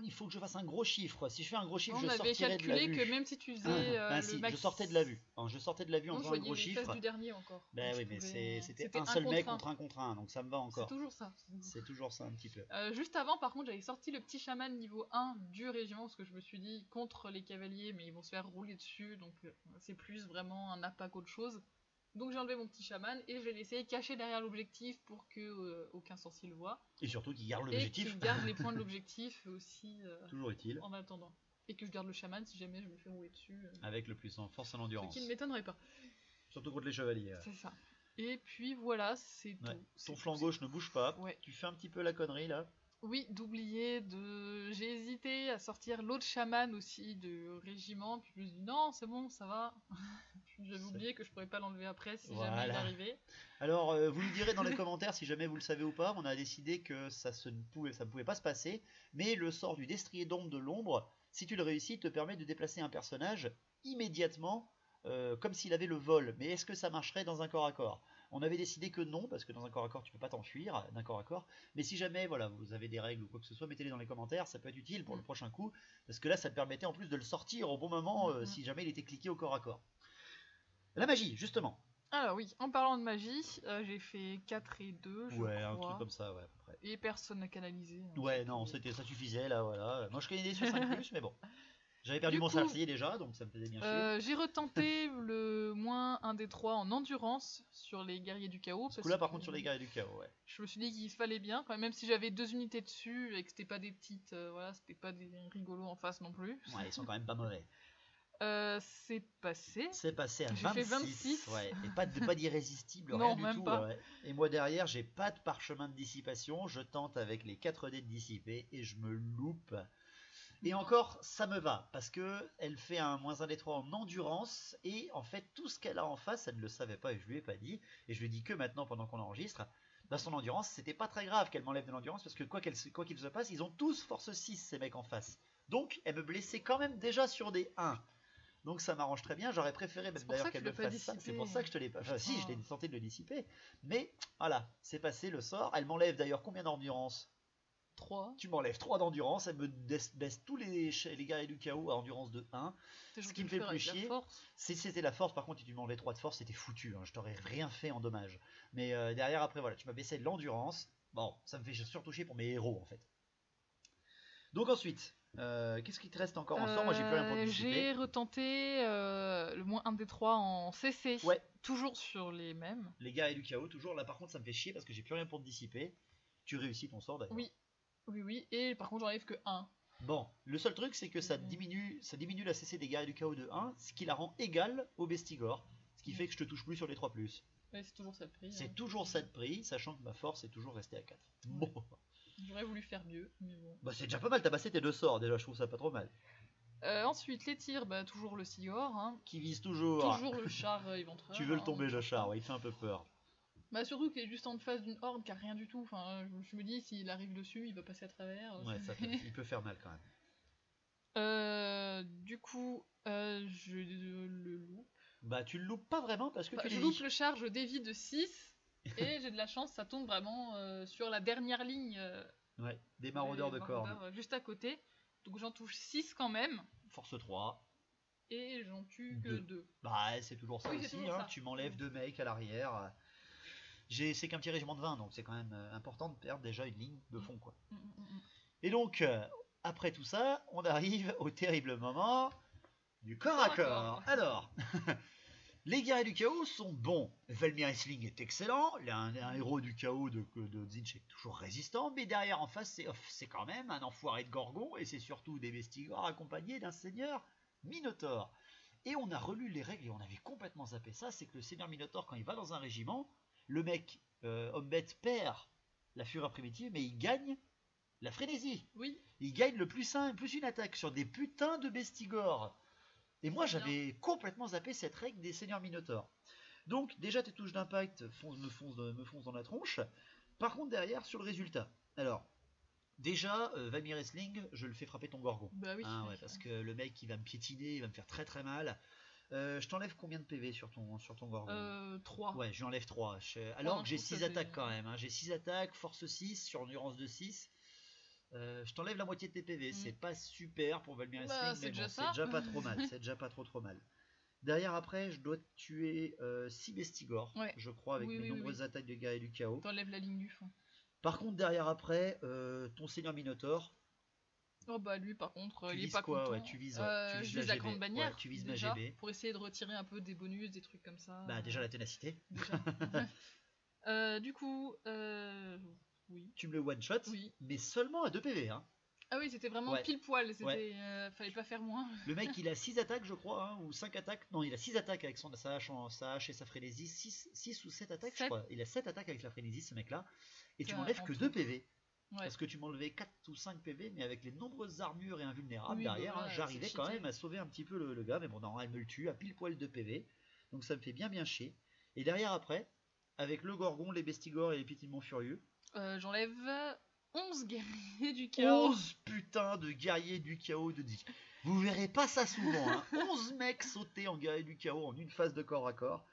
il faut que je fasse un gros chiffre. Si je fais un gros chiffre, je sortirai de la vue. On avait calculé que même si tu faisais le max... je sortais de la vue. Je sortais de la vue en faisant un gros chiffre. Du dernier encore. Ben oui, mais c'était un seul mec contre un, donc ça me va encore. C'est toujours ça. C'est toujours ça un petit peu. Juste avant, par contre, j'avais sorti le petit chaman niveau 1 du régiment, parce que je me suis dit, contre les cavaliers, mais ils vont se faire rouler dessus, donc c'est plus vraiment un appât qu'autre chose. Donc j'ai enlevé mon petit chaman et je l'ai laissé caché derrière l'objectif pour que aucun sorcier le voit. Et surtout qu'il garde l'objectif. Et qu'il garde les points de l'objectif aussi. Toujours utile. En attendant. Et que je garde le chaman si jamais je me fais rouler dessus. Avec le plus en force et l'endurance. Ce qui ne m'étonnerait pas. Surtout contre les chevaliers. C'est ça. Et puis voilà, c'est tout. Ton flanc gauche ne bouge pas. Tu fais un petit peu la connerie là. Oui, d'oublier de... J'ai hésité à sortir l'autre chaman aussi du régiment, puis je me suis dit non, c'est bon, ça va. Puis j'avais oublié que je pourrais pas l'enlever après si jamais il arrivait. Alors, vous nous direz dans les commentaires si jamais vous le savez ou pas, on a décidé que ça ne pouvait pas se passer, mais le sort du destrier d'ombre de l'ombre, si tu le réussis, te permet de déplacer un personnage immédiatement, comme s'il avait le vol. Mais est-ce que ça marcherait dans un corps à corps ? On avait décidé que non, parce que dans un corps à corps, tu peux pas t'enfuir d'un corps à corps. Mais si jamais, voilà, vous avez des règles ou quoi que ce soit, mettez-les dans les commentaires, ça peut être utile pour le prochain coup, parce que là, ça te permettait en plus de le sortir au bon moment, si jamais il était cliqué au corps à corps. La magie, justement. Alors oui, en parlant de magie, j'ai fait 4 et 2, je crois. Un truc comme ça, ouais, à peu près. Et personne n'a canalisé. Ouais, non, ça suffisait, là, voilà. Moi, je connais des sur 5+, mais bon. J'avais perdu Du mon coup, salarié déjà, donc ça me faisait bien chier. J'ai retenté le moins 1 des 3 en endurance sur les guerriers du chaos. Ce coup-là, par contre, sur les guerriers du chaos, ouais. Je me suis dit qu'il fallait bien, quand même si j'avais 2 unités dessus et que c'était pas des petites, voilà, c'était pas des rigolos en face non plus. Ouais, ils sont quand même pas mauvais. C'est passé. C'est passé à J'ai fait 26. 26. Ouais. Et pas d'irrésistible, Non, rien du même tout. pas. Ouais. Et moi derrière, j'ai pas de parchemin de dissipation. Je tente avec les 4 dés de dissipé et je me loupe. Et encore, ça me va, parce que elle fait un -1 des 3 en endurance, et en fait, tout ce qu'elle a en face, elle ne le savait pas, et je lui ai pas dit, et je lui dis que maintenant, pendant qu'on enregistre, dans son endurance, c'était pas très grave qu'elle m'enlève de l'endurance, parce que quoi qu'il se passe, ils ont tous force 6, ces mecs en face. Donc, elle me blessait quand même déjà sur des 1. Donc ça m'arrange très bien, j'aurais préféré même d'ailleurs qu'elle me fasse ça, c'est pour ça que je te l'ai pas... Enfin si, je l'ai tenté de le dissiper, mais voilà, c'est passé le sort, elle m'enlève d'ailleurs combien d'endurance ? 3. Tu m'enlèves 3 d'endurance, elle me baisse tous les guerriers du chaos à endurance de 1. Ce qui me fait plus chier, si c'était la force, par contre, si tu m'enlevais 3 de force, c'était foutu. Hein, je t'aurais rien fait en dommage. Mais derrière, après, voilà, tu m'as baissé de l'endurance. Bon, ça me fait surtout chier pour mes héros, en fait. Donc ensuite, qu'est-ce qui te reste encore en sort ? Moi, j'ai plus rien pour te dissiper. J'ai retenté le moins 1 des 3 en CC. Ouais. Toujours sur les mêmes. Les guerriers du chaos, toujours. Là, par contre, ça me fait chier parce que j'ai plus rien pour te dissiper. Tu réussis ton sort, d'ailleurs. Oui. Oui, et par contre j'enlève que 1. Bon, le seul truc c'est que ça diminue la CC des guerriers du chaos de 1, ce qui la rend égale au Bestigor, ce qui fait que je te touche plus sur les 3+. Ouais, c'est toujours ça de prix. C'est toujours ça de prix, sachant que ma force est toujours restée à 4. Bon. J'aurais voulu faire mieux, mais bon. Bah c'est déjà pas mal, t'as passé tes 2 sorts, déjà je trouve ça pas trop mal. Ensuite, les tirs, bah toujours le Sigor. Hein. Qui vise toujours. Toujours le char éventuel. Tu veux le tomber le char, ouais, il fait un peu peur. Bah surtout qu'il est juste en face d'une horde qui a rien du tout. Enfin, je me dis s'il arrive dessus, il va passer à travers. Ouais, il peut faire mal quand même. Du coup, je le loupe. Bah tu le loupes pas vraiment parce que tu je loupe le char, je dévie de 6 et j'ai de la chance, ça tombe vraiment sur la dernière ligne. Ouais, des maraudeurs de cornes. Juste à côté. Donc j'en touche 6 quand même. Force 3. Et j'en tue que 2. Bah c'est toujours ça oui, aussi, toujours hein. ça. Tu m'enlèves 2 mecs à l'arrière. C'est qu'un petit régiment de 20, donc c'est quand même important de perdre déjà une ligne de fond, quoi. Et donc, après tout ça, on arrive au terrible moment du corps à corps. Alors, les guerriers du chaos sont bons. Velmir Aisling est excellent, un héros du chaos de Tzeentch est toujours résistant, mais derrière en face, c'est quand même un enfoiré de Gorgon, et c'est surtout des Bestigors accompagnés d'un seigneur Minotaure. Et on a relu les règles et on avait complètement zappé ça, c'est que le seigneur Minotaure, quand il va dans un régiment, le mec, homme bête, perd la fureur primitive, mais il gagne la frénésie. Oui. Il gagne le +1 et +1 attaque sur des putains de Bestigors. Et moi, j'avais complètement zappé cette règle des seigneurs Minotaures. Donc, déjà, tes touches d'impact me foncent dans la tronche. Par contre, derrière, sur le résultat. Alors, déjà, Velmir Aisling, je le fais frapper ton Gorgon. Bah oui. Hein, ouais, parce que le mec, il va me piétiner, il va me faire très très mal. Je t'enlève combien de PV sur ton Gorgon ? 3. Ouais, je lui enlève 3. Alors que j'ai 6 attaques quand même. Hein. J'ai 6 attaques, force 6, sur endurance de 6. Je t'enlève la moitié de tes PV. C'est pas super pour Velmir Aisling, mais bon, c'est déjà pas trop mal. C'est déjà pas trop mal. Derrière, après, je dois tuer 6 Bestigors, je crois, avec mes nombreuses attaques de guerriers du chaos. T'enlèves la ligne du fond. Par contre, derrière, après, ton seigneur Minotaure. Oh bah lui par contre il est pas quoi, content. Ouais, tu vises je vise la grande bannière, ouais, tu vises déjà, ma GB pour essayer de retirer un peu des bonus, des trucs comme ça. Bah déjà la ténacité. Déjà. Du coup oui. Tu me le one shot, oui. Mais seulement à 2 PV hein. Ah oui, c'était vraiment pile poil, fallait pas faire moins. Le mec il a 6 attaques je crois, hein, ou 5 attaques. Non, il a 6 attaques avec sa hache et sa frénésie, 6 ou 7 attaques 7. Je crois. Il a 7 attaques avec la frénésie ce mec là. Et tu m'enlèves que 2 PV. Parce que tu m'enlevais 4 ou 5 PV, mais avec les nombreuses armures et invulnérables derrière, voilà, j'arrivais quand même à sauver un petit peu le gars, mais bon, non, elle me le tue à pile poil de PV, donc ça me fait bien chier. Et derrière après, avec le Gorgon, les Bestigors et les Piétinements Furieux, j'enlève 11 guerriers du chaos. 11 putains de guerriers du chaos de Dik. Vous verrez pas ça souvent, hein. 11 mecs sautés en guerriers du chaos en une phase de corps à corps.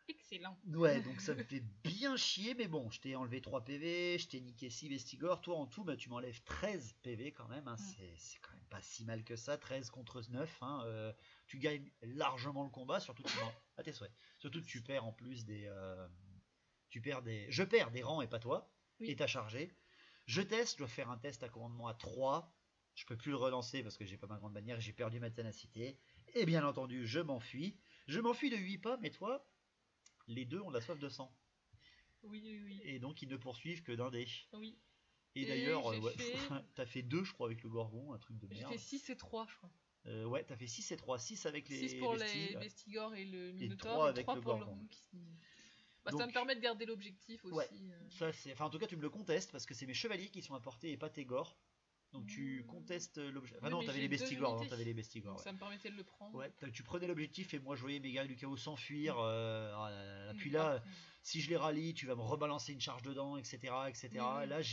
Excellent. Ouais, donc ça me fait bien chier, mais bon, je t'ai enlevé 3 PV, je t'ai niqué 6 Bestigors, toi en tout, bah, tu m'enlèves 13 PV quand même, hein. C'est quand même pas si mal que ça, 13 contre 9, hein. Tu gagnes largement le combat, surtout que à tes souhaits. Surtout que tu perds en plus des... Je perds des rangs et pas toi, et t'as chargé. Je dois faire un test à commandement à 3, Je peux plus le relancer parce que j'ai pas ma grande bannière et j'ai perdu ma ténacité. Et bien entendu, je m'enfuis. Je m'enfuis de 8 pas, mais toi, les deux ont la soif de sang. Oui. Et donc ils ne poursuivent que d'un dé. Oui. Et d'ailleurs, fait... t'as fait 2 je crois avec le Gorgon, un truc de merde. J'ai fait 6 et 3 je crois. Ouais, t'as fait 6 et 3, 6 avec les 6 pour les Bestigors et le Minotaur, et 3 avec le pour Gorgon. Bah, ça me permet de garder l'objectif aussi. Ouais, ça c'est... Enfin en tout cas tu me le contestes parce que c'est mes chevaliers qui sont apportés et pas tes gors. Donc tu contestes l'objectif. Enfin non, t'avais les Bestigors, non, t'avais les Bestigors. Ouais. Ça me permettait de le prendre. Ouais, tu prenais l'objectif et moi je voyais mes guerriers du chaos s'enfuir. Puis là, si je les rallie, tu vas me rebalancer une charge dedans, etc. etc. Là,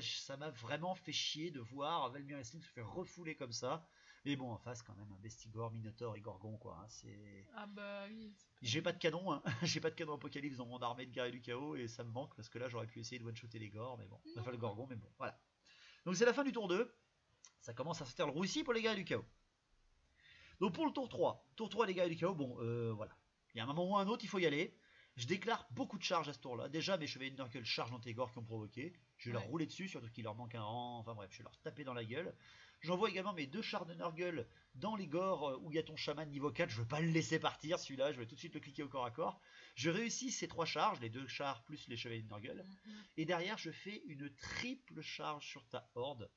ça m'a vraiment fait chier de voir Valmir Essling se faire refouler comme ça. Mais bon, en face quand même, un Bestigor, Minotaur et Gorgon, quoi. Hein, c'est... Ah bah oui. J'ai pas de canon, hein. J'ai pas de canon Apocalypse dans mon armée de guerriers du chaos et ça me manque parce que là j'aurais pu essayer de one-shotter les Gors, mais bon. Enfin le Gorgon, mais bon, voilà. Donc c'est la fin du tour 2. Ça commence à se faire le roussi pour les guerriers du chaos. Donc pour le tour 3, les guerriers du chaos, bon, voilà. Il y a un moment ou un autre, il faut y aller. Je déclare beaucoup de charges à ce tour-là. Déjà, mes chevaliers de Nurgle chargent dans tes Gors qui ont provoqué. Je vais leur rouler dessus, surtout qu'il leur manque un rang. Enfin bref, je vais leur taper dans la gueule. J'envoie également mes 2 chars de Nurgle dans les Gors où il y a ton chaman niveau 4. Je veux pas le laisser partir celui-là, je vais tout de suite le cliquer au corps à corps. Je réussis ces 3 charges, les 2 chars plus les chevaliers de Nurgle. Et derrière, je fais une triple charge sur ta horde.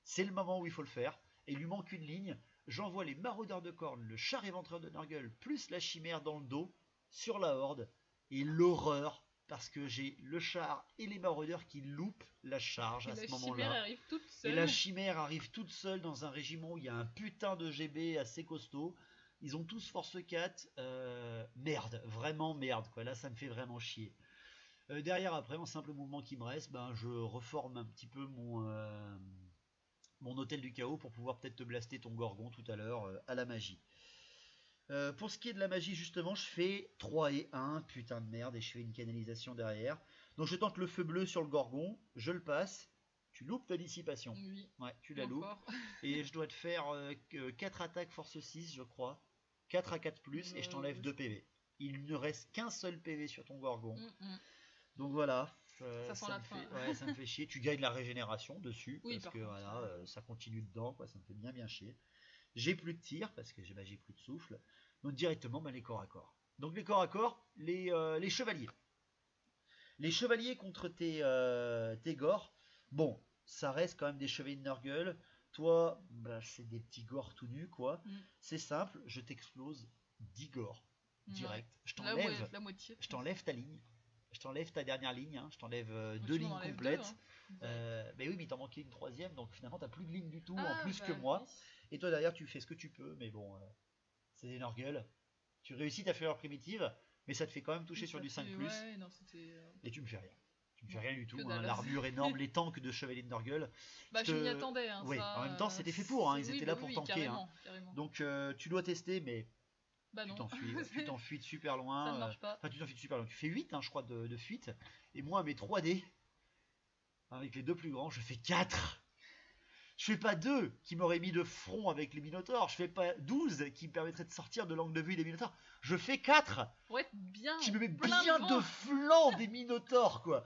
C'est le moment où il faut le faire. Et il lui manque une ligne. J'envoie les maraudeurs de cornes, le char éventreur de Nurgle, plus la chimère dans le dos, sur la horde. Et l'horreur, parce que j'ai le char et les maraudeurs qui loupent la charge à ce moment-là. Et la chimère arrive toute seule dans un régiment où il y a un putain de GB assez costaud. Ils ont tous force 4. Merde, vraiment merde, quoi. Là, ça me fait vraiment chier. Derrière, après, en simple mouvement qui me reste, ben, je reforme un petit peu mon hôtel du chaos pour pouvoir peut-être te blaster ton Gorgon tout à l'heure à la magie. Pour ce qui est de la magie, justement, je fais 3 et 1, putain de merde, et je fais une canalisation derrière. Donc je tente le feu bleu sur le Gorgon, je le passe, tu loupes ta dissipation. Oui. Ouais, tu la loupes. Et je dois te faire 4 attaques force 6, je crois. 4 à 4 plus, et je t'enlève 2 PV. Il ne reste qu'un seul PV sur ton Gorgon. Donc voilà. Ça sent la fin. Ouais, ça me fait chier. Tu gagnes la régénération dessus, parce que contre, voilà, ça continue dedans, quoi, ça me fait bien chier. J'ai plus de tir parce que j'ai plus de souffle. Donc directement les corps à corps. Donc les corps à corps, les chevaliers. Les chevaliers contre tes Gors. Bon, ça reste quand même des chevaliers de Nurgle. Toi, bah, c'est des petits Gors tout nus, quoi. C'est simple, je t'explose 10 Gors direct. Je t'enlève la moitié. Je t'enlève ta ligne. Je t'enlève ta dernière ligne. Hein. Je t'enlève 2 lignes complètes. Mais oui, mais il t'en manquait une 3e. Donc finalement, t'as plus de ligne du tout en plus que moi. Et toi derrière tu fais ce que tu peux, mais bon, c'est des Nurgle. Tu réussis ta fureur primitive, mais ça te fait quand même toucher sur du 5+. Ouais, non, et tu me fais rien. Tu me fais rien du tout. Hein, l'armure énorme, les tanks de chevaliers de Nurgle. Bah je m'y attendais. Hein, oui, ça... en même temps c'était fait pour, hein, ils étaient là pour tanker. Carrément, hein. carrément. Donc tu dois tester, mais bah tu t'enfuis. Tu t'enfuis de super loin. Ça ne marche pas. Enfin tu t'enfuis de super loin. Tu fais 8, hein, je crois, de fuite. Et moi, mes 3D, avec les 2 plus grands, je fais 4. Je fais pas 2 qui m'auraient mis de front avec les Minotaurs. Je fais pas 12 qui me permettraient de sortir de l'angle de vue des Minotaurs. Je fais 4 qui me met bien de flanc des Minotaurs, quoi.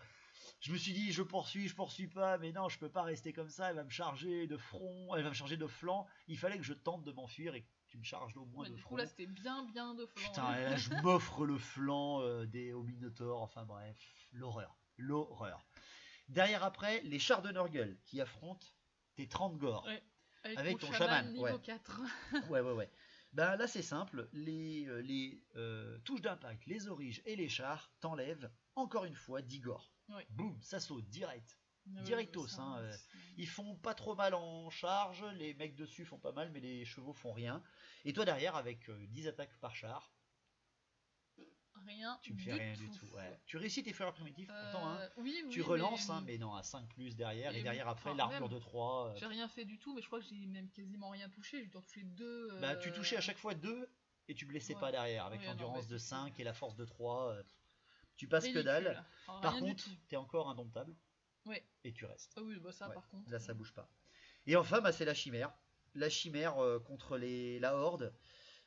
Je me suis dit, je poursuis pas, mais non, je peux pas rester comme ça. Elle va me charger de front, elle va me charger de flanc. Il fallait que je tente de m'enfuir et que tu me charges au moins de front. Du coup, là, c'était bien de flanc. Putain, et là, je m'offre le flanc aux Minotaurs. Enfin bref, l'horreur. Derrière, après, les chars de Nurgle qui affrontent tes 30 Gors. Ouais, avec ton chaman. Niveau 4. ouais. Ben là c'est simple, les touches d'impact, les origes et les chars t'enlèvent encore une fois 10 Gors. Ouais. Boum, ça saute direct. Ouais, Directos. Ils font pas trop mal en charge, les mecs dessus font pas mal, mais les chevaux font rien. Et toi derrière avec 10 attaques par char. Rien. Tu me fais rien du tout. Ouais. Tu réussis tes fureurs primitives pourtant. Hein. Oui, tu relances, mais non, à 5+ derrière. Et derrière, après, l'armure de 3. J'ai rien fait du tout, mais je crois que j'ai même quasiment rien touché. J'ai dû en toucher 2. Bah, tu touchais à chaque fois 2 et tu blessais pas derrière. Avec l'endurance de 5 et la force de 3. Tu passes que dalle. Par contre, t'es encore indomptable. Ouais. Et tu restes. Ah oui, bah ça par contre. Là, ça bouge pas. Et enfin, bah, c'est la chimère. La chimère contre la horde.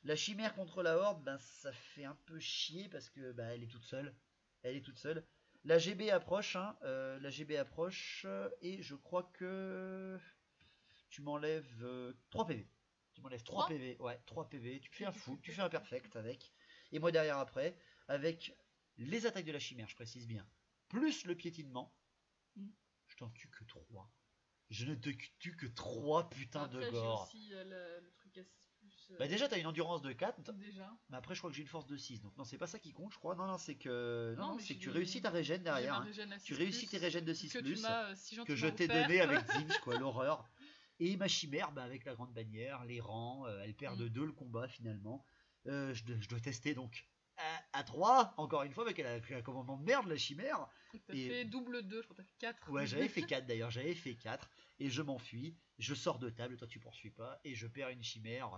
La chimère contre la horde, ben, ça fait un peu chier parce que bah, elle est toute seule. La GB approche, et je crois que tu m'enlèves 3 PV. Tu m'enlèves 3 3 PV, ouais, 3 PV, tu fais un full, tu fais un perfect avec, et moi derrière après, avec les attaques de la chimère, je précise bien, plus le piétinement, je t'en tue que 3. Je ne te tue que 3 putains Après, de gore. j'ai aussi le truc à 6+. Bah déjà, t'as une endurance de 4, Déjà. mais après, je crois que j'ai une force de 6, donc non, c'est pas ça qui compte, je crois. Non, c'est que, Non, c'est mais que tu réussis ta régène derrière. ma Hein. régène à Tu 6+, réussis tes régènes de 6+, que tu m'as si que je gentiment t'ai offert. donné avec Zinch, quoi, l'horreur. Et ma chimère, bah, avec la grande bannière, les rangs, elle perd de 2 le combat finalement. Je dois tester donc à 3, encore une fois, avec un commandement de merde, la chimère. T'as fait double 2, je crois que t'as fait 4. Ouais, j'avais fait 4 d'ailleurs, j'avais fait 4. Et je m'enfuis, je sors de table, toi tu poursuis pas, et je perds une chimère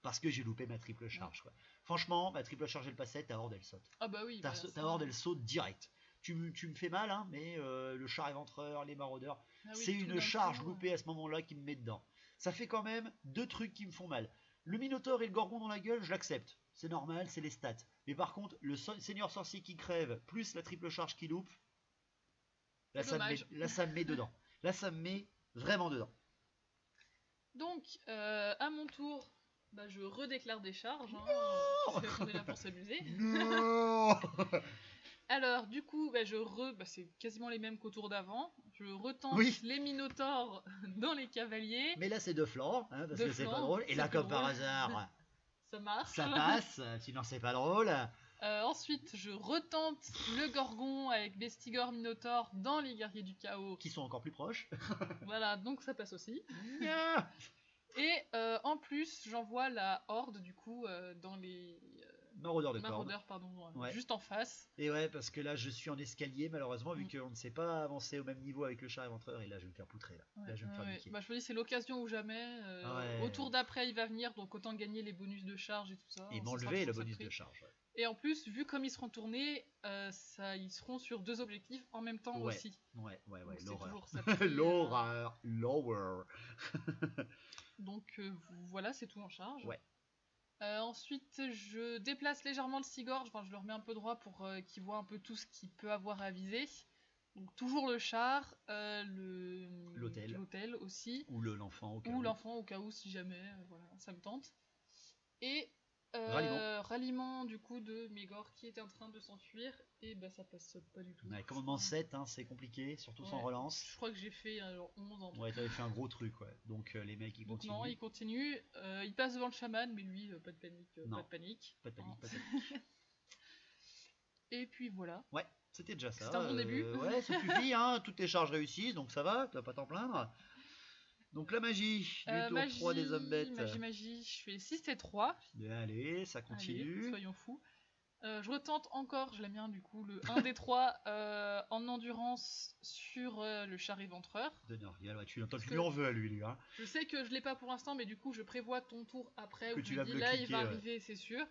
parce que j'ai loupé ma triple charge. Quoi. Franchement, ma triple charge elle passait, ta horde elle saute. Ah bah oui. Ta horde elle saute direct. Tu me fais mal, hein, mais le char éventreur, les maraudeurs, c'est une charge loupée à ce moment-là qui me met dedans. Ça fait quand même 2 trucs qui me font mal. Le Minotaure et le Gorgon dans la gueule, je l'accepte. C'est normal, c'est les stats. Mais par contre, le Seigneur Sorcier qui crève, plus la triple charge qui loupe, là ça me met dedans. Là ça me met vraiment dedans. Donc, à mon tour, bah, je redéclare des charges. Parce qu'on est là pour s'amuser. Non. Alors, du coup, bah, c'est quasiment les mêmes qu'au tour d'avant. Je retente les Minotaures dans les cavaliers. Mais là, c'est 2 flancs, hein, parce que c'est pas drôle. Et là, comme par hasard, ça marche. Ça passe, sinon c'est pas drôle. Ensuite, je retente le Gorgon avec Bestigor Minotaur dans les guerriers du chaos. Qui sont encore plus proches. Voilà, donc ça passe aussi. Et en plus, j'envoie la horde du coup dans les maraudeurs pardon, juste en face. Et ouais, parce que là je suis en escalier malheureusement vu qu'on ne s'est pas avancé au même niveau avec le char éventreur et là je vais me faire poutrer là. Je vais me faire niquer. Bah, je me dis c'est l'occasion ou jamais. Au tour d'après il va venir donc autant gagner les bonus de charge et tout ça. Et m'enlever le bonus de charge. Ouais. Et en plus, vu comme ils seront tournés, ils seront sur 2 objectifs en même temps aussi. Ouais, l'horreur. L'horreur. Donc voilà, c'est tout en charge. Ouais. Ensuite, je déplace légèrement le cigorge, je le remets un peu droit pour qu'il voit un peu tout ce qu'il peut avoir à viser. Donc toujours le char, l'hôtel aussi. Ou l'enfant au cas où si jamais, voilà, ça me tente. Et ralliement du coup de Mégor qui était en train de s'enfuir et bah ça passe pas du tout. Ouais, commandement 7, hein, c'est compliqué, surtout sans relance. Je crois que j'ai fait 11 en tout. Ouais, t'avais fait un gros truc, ouais. Donc les mecs ils continuent. Non, ils continuent. Ils passent devant le chaman, mais lui, pas de panique. Non. Pas de panique. Pas de panique. Et puis voilà. Ouais, c'était déjà ça. C'était un bon début. Ouais, ça suffit, hein. Toutes les charges réussissent, donc ça va, tu vas pas t'en plaindre. Donc la magie, du tour 3 des hommes bêtes. Magie, je fais 6 et 3. Allez, ça continue. Allez, soyons fous. Je retente encore, je l'aime bien du coup, le 1 des 3 en endurance sur le char éventreur. De Noriel, ouais, tu lui en veux à lui, hein. Je sais que je l'ai pas pour l'instant, mais du coup je prévois ton tour après que où tu vas là il va arriver, c'est sûr.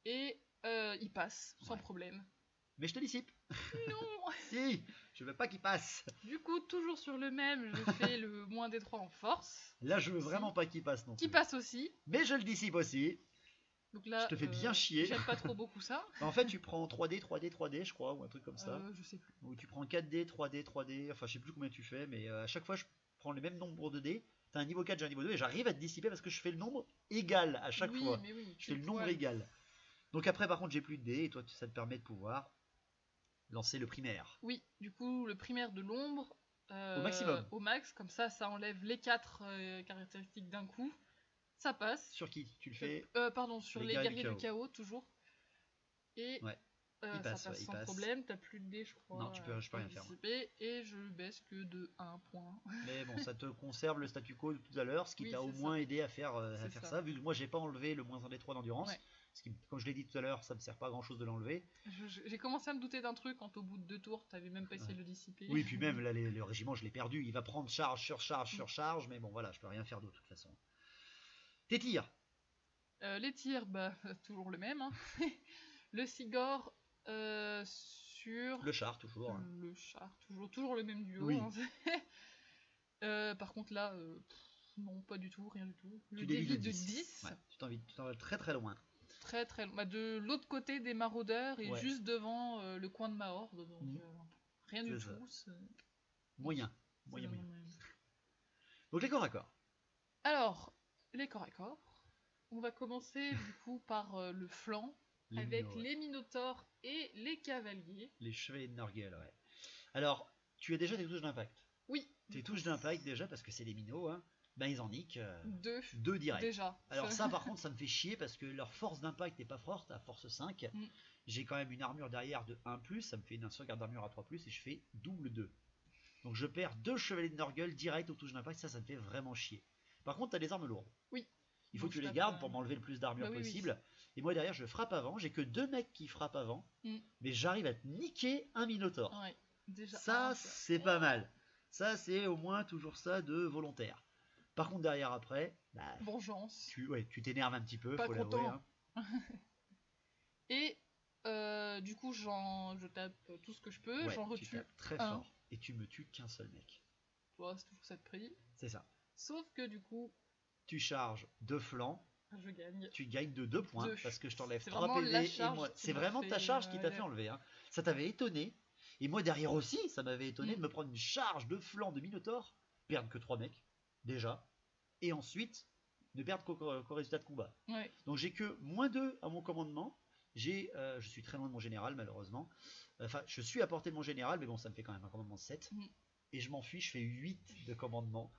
Et il passe, sans problème. Mais je te dissipe. Non. Si, je veux pas qu'il passe. Du coup, toujours sur le même, je fais le moins des 3 en force. Là, je veux vraiment pas qu'il passe non plus. Qui passe aussi. Mais je le dissipe aussi. Donc là, je te fais bien chier. J'aime pas trop beaucoup ça. En fait, tu prends 3D, 3D, 3D, je crois, ou un truc comme ça. Je sais plus. Ou tu prends 4D, 3D, 3D, enfin je sais plus combien tu fais, mais à chaque fois je prends le même nombre de dés. T'as un niveau 4, j'ai un niveau 2, et j'arrive à te dissiper parce que je fais le nombre égal à chaque fois. Mais oui, je fais le nombre égal. Donc après, par contre, j'ai plus de dés, et toi, ça te permet de pouvoir lancer le primaire. Oui, du coup, le primaire de l'ombre. Au maximum. Au max, comme ça enlève les 4 caractéristiques d'un coup. Ça passe. Sur qui tu le fais Pardon, sur les guerriers du chaos, toujours. Et il passe, ça passe sans problème. T'as plus de dés, je crois. Non, je peux rien faire. Et je baisse que de 1 point. Mais bon, ça te conserve le statu quo de tout à l'heure, ce qui t'a au moins aidé à faire ça. Vu que moi, j'ai pas enlevé le moins 1 des 3 d'endurance. Ouais. Ce qui, comme je l'ai dit tout à l'heure, ça me sert pas à grand chose de l'enlever. J'ai commencé à me douter d'un truc quand au bout de 2 tours, t'avais même pas essayé de le dissiper. Oui, puis même là, le régiment, je l'ai perdu. Il va prendre charge sur charge sur charge, mais bon, voilà, je peux rien faire d'autre de toute façon. Tes tirs. Les tirs, bah, toujours le même. Hein. Le Sigor sur... Le char, toujours. Le char, toujours le même duo. Oui. Hein. Par contre, là, non, pas du tout, rien du tout. Le débit de 10. Ouais, tu t'en vas très très loin. Très très loin. Bah, de l'autre côté des maraudeurs et juste devant le coin de ma horde. Donc, rien du tout. Moyen. Donc les corps à corps. Alors, les corps à corps. On va commencer du coup par le flanc, avec les minotaures et les cavaliers. Les chevaliers de Norgel, ouais. Alors, tu as déjà des touches d'impact? Oui. Tes touches d'impact déjà, parce que c'est les minots, hein. Ben ils en niquent. Deux direct. Déjà. Alors ça par contre ça me fait chier parce que leur force d'impact n'est pas forte, à force 5. J'ai quand même une armure derrière de 1+, ça me fait une sauvegarde d'armure à 3+, et je fais double 2. Donc je perds 2 chevaliers de Norgel direct aux touches d'impact, ça me fait vraiment chier. Par contre tu as des armes lourdes. Oui. Il faut que tu les gardes pour m'enlever le plus d'armure possible. Oui. Et moi derrière je frappe avant, j'ai que 2 mecs qui frappent avant, mais j'arrive à te niquer un minotaure. Ouais. Déjà, ça c'est pas mal. Ça c'est au moins toujours ça de volontaire. Par contre derrière après, bah, vengeance. Tu t'énerves un petit peu, pas faut l'avouer. Hein. Et du coup je tape tout ce que je peux, j'en retue. Tu tapes très fort et tu me tues qu'un seul mec. Ouais, c'est pour ça de prix. C'est ça. Sauf que du coup, tu charges 2 flancs. Je gagne. Tu gagnes de 2 points parce que je t'enlève 3 PV et moi. C'est vraiment ta charge qui t'a fait enlever. Hein. Ça t'avait étonné. Et moi derrière aussi, ça m'avait étonné de me prendre une charge de flanc de Minotaur, perdre que 3 mecs, déjà, et ensuite ne perdre qu'au résultat de combat. Ouais. Donc j'ai que -2 à mon commandement. Je suis très loin de mon général malheureusement. Enfin, je suis à portée de mon général, mais bon, ça me fait quand même un commandement 7. Et je m'enfuis, je fais 8 de commandement.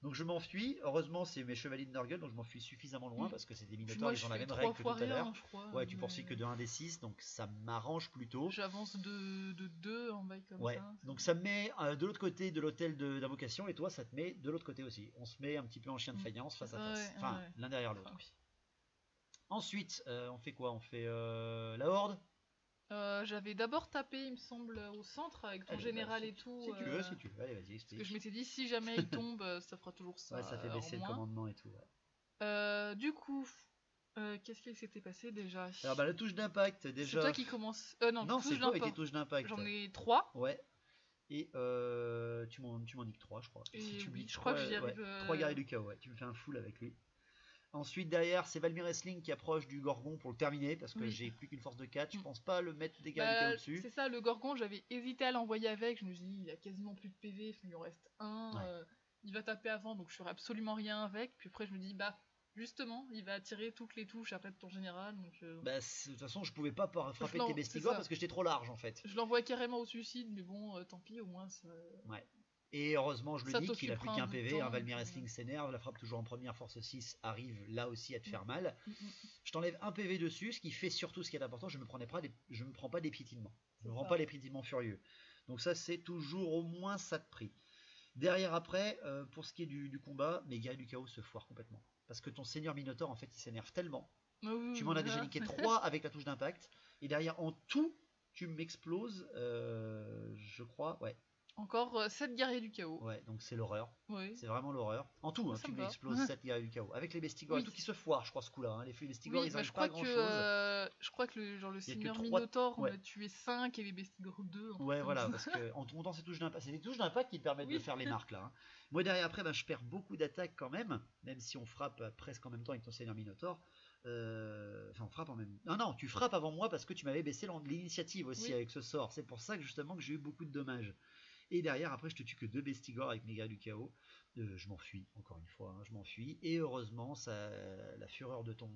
Donc je m'enfuis, heureusement c'est mes chevaliers de Norgel, donc je m'enfuis suffisamment loin parce que c'est des minotaures, ils ont la même règle que tout à l'heure. Ouais, tu poursuis que de 1d6, donc ça m'arrange plutôt. J'avance de 2 en bail comme ça. Donc ça me met de l'autre côté de l'hôtel d'invocation et toi ça te met de l'autre côté aussi. On se met un petit peu en chien de faïence face à face, enfin l'un derrière l'autre. Ensuite, on fait quoi? On fait la horde. J'avais d'abord tapé, il me semble, au centre avec ton général et tout. Si tu veux, allez, vas-y, explique. Parce que je m'étais dit, si jamais il tombe, ça fera toujours ça. Ouais, ça fait baisser le commandement et tout. Du coup, qu'est-ce qui s'était passé déjà? Alors, la touche d'impact, déjà. C'est toi qui commence. Non, c'est toi avec les touches d'impact. J'en ai 3. Ouais. Et tu m'en niques 3, je crois. Et si tu je crois que j'y arrive. 3 guerriers du chaos, ouais. Tu me fais un full avec lui. Ensuite derrière c'est Valmir Wrestling qui approche du Gorgon pour le terminer parce que j'ai plus qu'une force de 4, je pense pas le mettre des guerriers au-dessus. C'est ça, le Gorgon j'avais hésité à l'envoyer avec, je me suis dit il a quasiment plus de PV, il en reste un, il va taper avant donc je ferai absolument rien avec, puis après je me dis bah justement il va attirer toutes les touches après de ton général donc... Bah de toute façon je pouvais pas frapper tes bestigors parce que j'étais trop large en fait. Je l'envoie carrément au suicide mais bon tant pis au moins ça... Ouais. Et heureusement, je le dis qu'il a plus qu'un PV. Valmir Wrestling s'énerve, la frappe toujours en première, force 6 arrive là aussi à te faire mal. Je t'enlève un PV dessus, ce qui fait surtout ce qui est important, je me prends pas des piétinements. Je me prends pas les piétinements furieux. Donc ça, c'est toujours au moins ça de prix. Derrière après, pour ce qui est du combat, mes guerriers du chaos se foirent complètement. Parce que ton seigneur Minotaur, en fait, il s'énerve tellement. Tu m'en as déjà niqué 3 avec la touche d'impact. Et derrière, en tout, tu m'exploses, je crois, ouais. Encore 7 guerriers du chaos. Ouais, donc c'est l'horreur. Oui. C'est vraiment l'horreur. En tout, tu m'exploses 7 guerriers du chaos. Avec les bestigors et tout qui se foirent, je crois, ce coup-là. Hein. Les bestigors, ils n'arrivent pas à grand-chose. Je crois que le seigneur Minotaur, on a tué 5 et les bestigors 2. Ouais, voilà, parce qu'en montant ces touches d'impact, c'est les touches d'impact qui te permettent de faire les marques, là. Hein. Moi, derrière, après, je perds beaucoup d'attaques quand même si on frappe presque en même temps avec ton seigneur Minotaur. Enfin, on frappe en même temps. Non, tu frappes avant moi parce que tu m'avais baissé l'initiative aussi avec ce sort. C'est pour ça que justement que j'ai eu beaucoup de dommages. Et derrière, après, je te tue que 2 bestigors avec mes guerriers du chaos. Je m'enfuis, encore une fois, hein, je m'enfuis. Et heureusement, la fureur de ton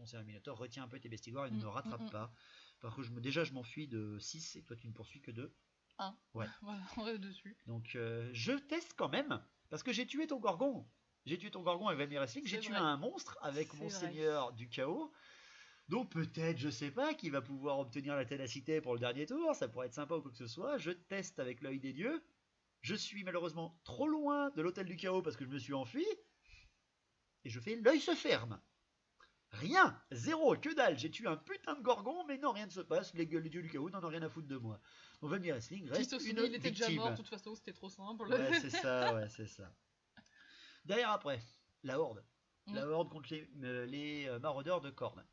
seigneur Minotaur retient un peu tes bestigors et ne me rattrape pas. Parce que déjà, je m'enfuis de 6 et toi, tu ne poursuis que de 1. Ouais. Voilà, on reste dessus. Donc, je teste quand même, parce que j'ai tué ton Gorgon. J'ai tué ton Gorgon avec Valmir Wrestling. J'ai tué un monstre avec mon seigneur du chaos. Donc peut-être, je sais pas, qu'il va pouvoir obtenir la ténacité pour le dernier tour, ça pourrait être sympa ou quoi que ce soit. Je teste avec l'œil des dieux. Je suis malheureusement trop loin de l'hôtel du chaos parce que je me suis enfui. Et je fais l'œil se ferme. Rien, 0, que dalle. J'ai tué un putain de Gorgon, mais non, rien ne se passe. Les dieux du chaos n'en ont rien à foutre de moi. Donc Valmir Wrestling reste une il était déjà mort, de toute façon, c'était trop simple. Ouais, c'est ça. Derrière après, la horde. La horde contre les maraudeurs de cornes.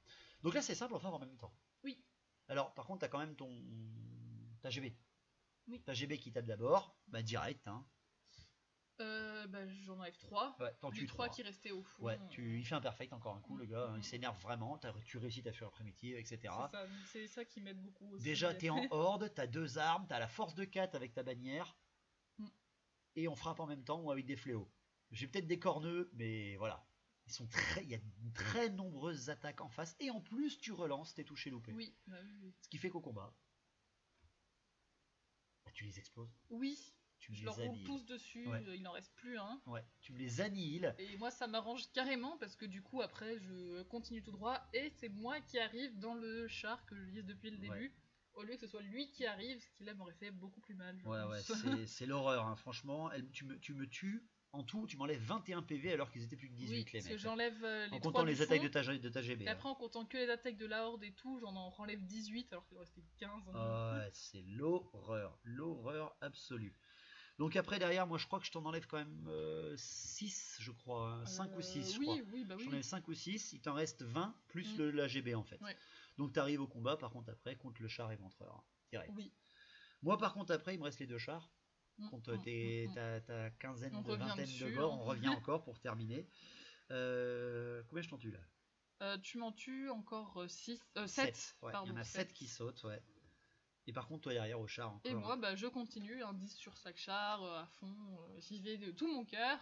Donc là c'est simple, on fait en même temps. Oui. Alors par contre t'as quand même ta GB. Oui. Ta GB qui tape d'abord, direct. Hein. J'en enlève 3. Ouais, t'en tues 3 qui restaient au fond. Ouais, il fait un perfect encore un coup, le gars, il s'énerve vraiment, tu réussis ta fureur primitive, etc. C'est ça qui m'aide beaucoup aussi. Déjà t'es en horde, t'as 2 armes, t'as la force de 4 avec ta bannière, et on frappe en même temps ou avec des fléaux. J'ai peut-être des corneux, mais voilà. Il y a de très nombreuses attaques en face. Et en plus, tu relances tes touchés loupés. Oui, bah oui. Ce qui fait qu'au combat, bah, tu les exploses. Oui, Tu je les leur roule annihiles. tous dessus, Ouais. il n'en reste plus un. Ouais, tu les annihiles. Et moi, ça m'arrange carrément parce que du coup, après, je continue tout droit et c'est moi qui arrive dans le char que je vise depuis le début. Au lieu que ce soit lui qui arrive, ce qui là m'aurait fait beaucoup plus mal. Je pense. C'est l'horreur, hein. Franchement. Tu me tues. En tout, tu m'enlèves 21 PV alors qu'ils étaient plus que 18 oui, les parce mecs. que j'enlève les en comptant les attaques de ta GB. Et après, en comptant que les attaques de la Horde et tout, j'en enlève 18 alors qu'il en restait 15. Ouais, c'est l'horreur. L'horreur absolue. Donc après, derrière, moi je crois que je t'en enlève quand même 6, je crois. Hein, 5 ou 6, je crois. Oui, bah oui. J'en enlève 5 ou 6, il t'en reste 20 plus la GB en fait. Ouais. Donc tu arrives au combat, par contre, après, contre le char éventreur. Direct. Oui. Moi, par contre, après, il me reste les 2 chars. Contre ta quinzaine de vingtaine de gore, on revient encore pour terminer. Combien je t'en tue là? Tu m'en tues encore 7. Ouais, il y en a 7 qui sautent, ouais. Et par contre, toi derrière au char encore. Et moi, bah, je continue, 10 sur chaque char, à fond, j'y vais de tout mon cœur,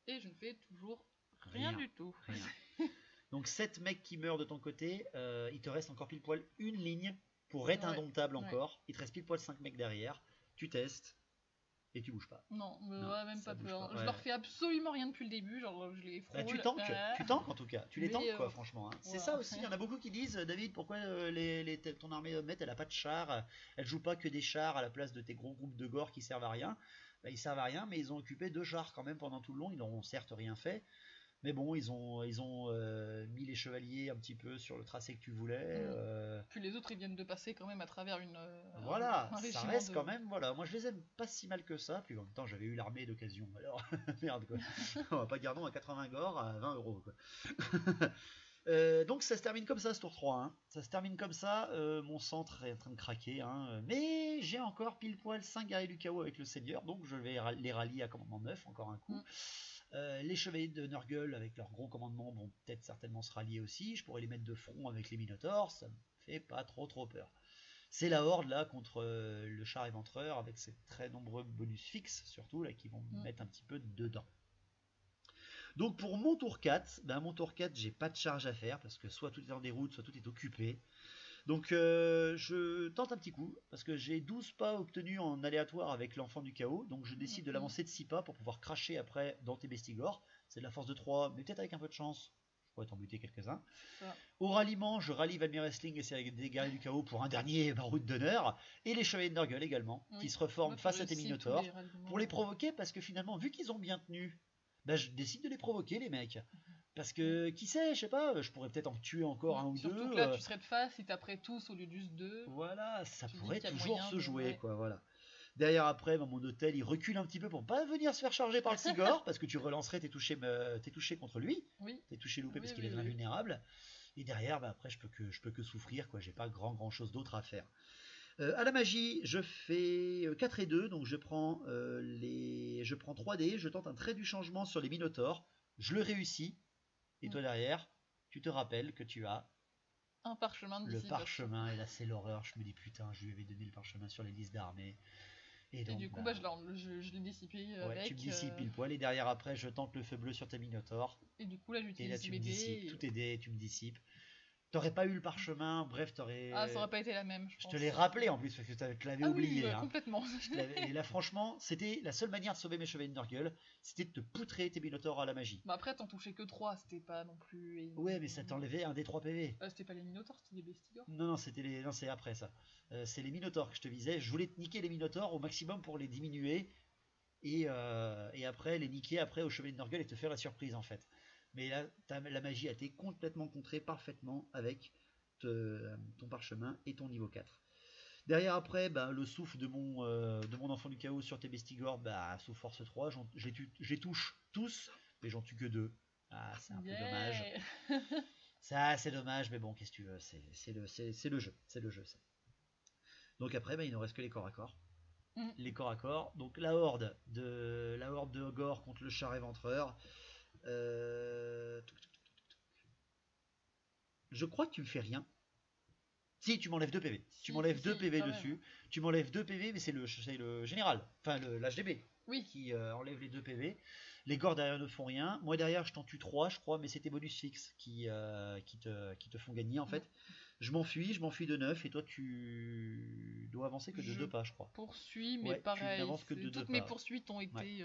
et je ne fais toujours rien du tout. Rien. Donc 7 mecs qui meurent de ton côté, il te reste encore pile poil une ligne pour être indomptable encore. Il te reste pile poil 5 mecs derrière, tu testes, et tu bouges pas. Non, même pas peur. Ouais. Je leur fais absolument rien depuis le début, genre je les frôle. Bah, tu tanks en tout cas, tu les tankes quoi, franchement. Hein. C'est ça aussi, il y en a beaucoup qui disent, David, pourquoi ton armée hommette elle a pas de chars, elle joue pas que des chars à la place de tes gros groupes de gore qui servent à rien. Bah, ils servent à rien, mais ils ont occupé 2 chars quand même pendant tout le long, ils n'ont certes rien fait. Mais bon, ils ont mis les chevaliers un petit peu sur le tracé que tu voulais. Puis les autres, ils viennent de passer quand même à travers une. Voilà, ça reste quand même. Voilà, moi je les aime pas si mal que ça. Puis en même temps, j'avais eu l'armée d'occasion. Alors, merde quoi. On va pas garder à 80 gore à 20 euros quoi. Donc ça se termine comme ça ce tour 3. Hein. Ça se termine comme ça. Mon centre est en train de craquer. Hein. Mais j'ai encore pile poil 5 guerriers du chaos avec le Seigneur. Donc je vais les rallier à commandement 9 encore un coup. Les chevaliers de Nurgle avec leur gros commandement vont peut-être certainement se rallier aussi. Je pourrais les mettre de front avec les Minotaurs, ça me fait pas trop peur. C'est la horde là contre le char éventreur avec ses très nombreux bonus fixes surtout là qui vont me mettre un petit peu dedans. Donc pour mon tour 4, j'ai pas de charge à faire parce que soit tout est en déroute, soit tout est occupé. Donc je tente un petit coup, parce que j'ai 12 pas obtenus en aléatoire avec l'enfant du chaos, donc je décide de l'avancer de 6 pas pour pouvoir cracher après dans tes bestigors. C'est de la force de 3, mais peut-être avec un peu de chance, je pourrais t'en buter quelques-uns. Au ralliement, je rallie Valmir Wrestling et c'est des guerriers du chaos pour un dernier baroud d'honneur, et les chevaliers de Nurgle également, qui se reforment face à tes minotaures, pour les provoquer, parce que finalement, vu qu'ils ont bien tenu, bah, je décide de les provoquer les mecs. Parce que, qui sait, je sais pas, je pourrais peut-être en tuer encore un ou deux. Surtout que là, tu serais de face, si t'as prêt tous au lieu de juste 2. Voilà, ça pourrait toujours se jouer, quoi, voilà. Derrière, après, mon hôtel, il recule un petit peu pour pas venir se faire charger par le Sigor, parce que tu relancerais tes touchés contre lui. Oui. Tes touchés loupés parce qu'il est invulnérable. Et derrière, après, je peux que souffrir, quoi, j'ai pas grand chose d'autre à faire. À la magie, je fais 4 et 2, donc je prends 3 dés, je tente un trait du changement sur les Minotaurs, je le réussis. Et toi derrière, tu te rappelles que tu as un parchemin de le parchemin, et là c'est l'horreur, je me dis putain, je lui avais donné le parchemin sur les listes d'armées. Et donc, du coup, je l'ai dissipé avec... Tu me dissipes pile poil, et derrière après, je tente le feu bleu sur tes minotaures. Et du coup, là, j'utilise mes dés. Tous tes dés, tu me dissipes. T'aurais pas eu le parchemin, bref, t'aurais... Ah, ça aurait pas été la même, je te l'ai rappelé en plus, parce que tu l'avais oublié. Oui, complètement. Et là, franchement, c'était la seule manière de sauver mes chevaliers de Nurgle, c'était de te poutrer tes minotaures à la magie. Bah après, t'en touchais que 3, c'était pas non plus... Ouais, mais ça t'enlevait un des 3 PV. C'était pas les minotaures, c'était les bestigors. Non, c'est après ça. C'est les minotaures que je te visais. Je voulais te niquer les minotaures au maximum pour les diminuer, et après les niquer après au chevalier de Nurgle et te faire la surprise en fait. Mais là, la magie a été complètement contrée parfaitement avec ton parchemin et ton niveau 4. Derrière après, le souffle de mon enfant du chaos sur tes bestigors, sous force 3, je les touche tous, mais j'en tue que 2. Ah, c'est un peu dommage. Ça, c'est dommage, mais bon, qu'est-ce que tu veux, c'est le jeu, ça. Donc après, il ne reste que les corps à corps. Les corps à corps, donc la horde de gore contre le char éventreur. Je crois que tu me fais rien. Si, tu m'enlèves 2 PV. Tu m'enlèves 2 PV dessus. Tu m'enlèves 2 PV, mais c'est le général. Enfin, l'HDB. qui enlève les 2 PV. Les Gors derrière ne font rien. Moi derrière je t'en tue 3 je crois, mais c'est tes bonus fixes qui te font gagner en fait. Je m'enfuis de 9 et toi tu dois avancer que de 2 pas je crois. Poursuis, mais pareil, toutes mes poursuites ont été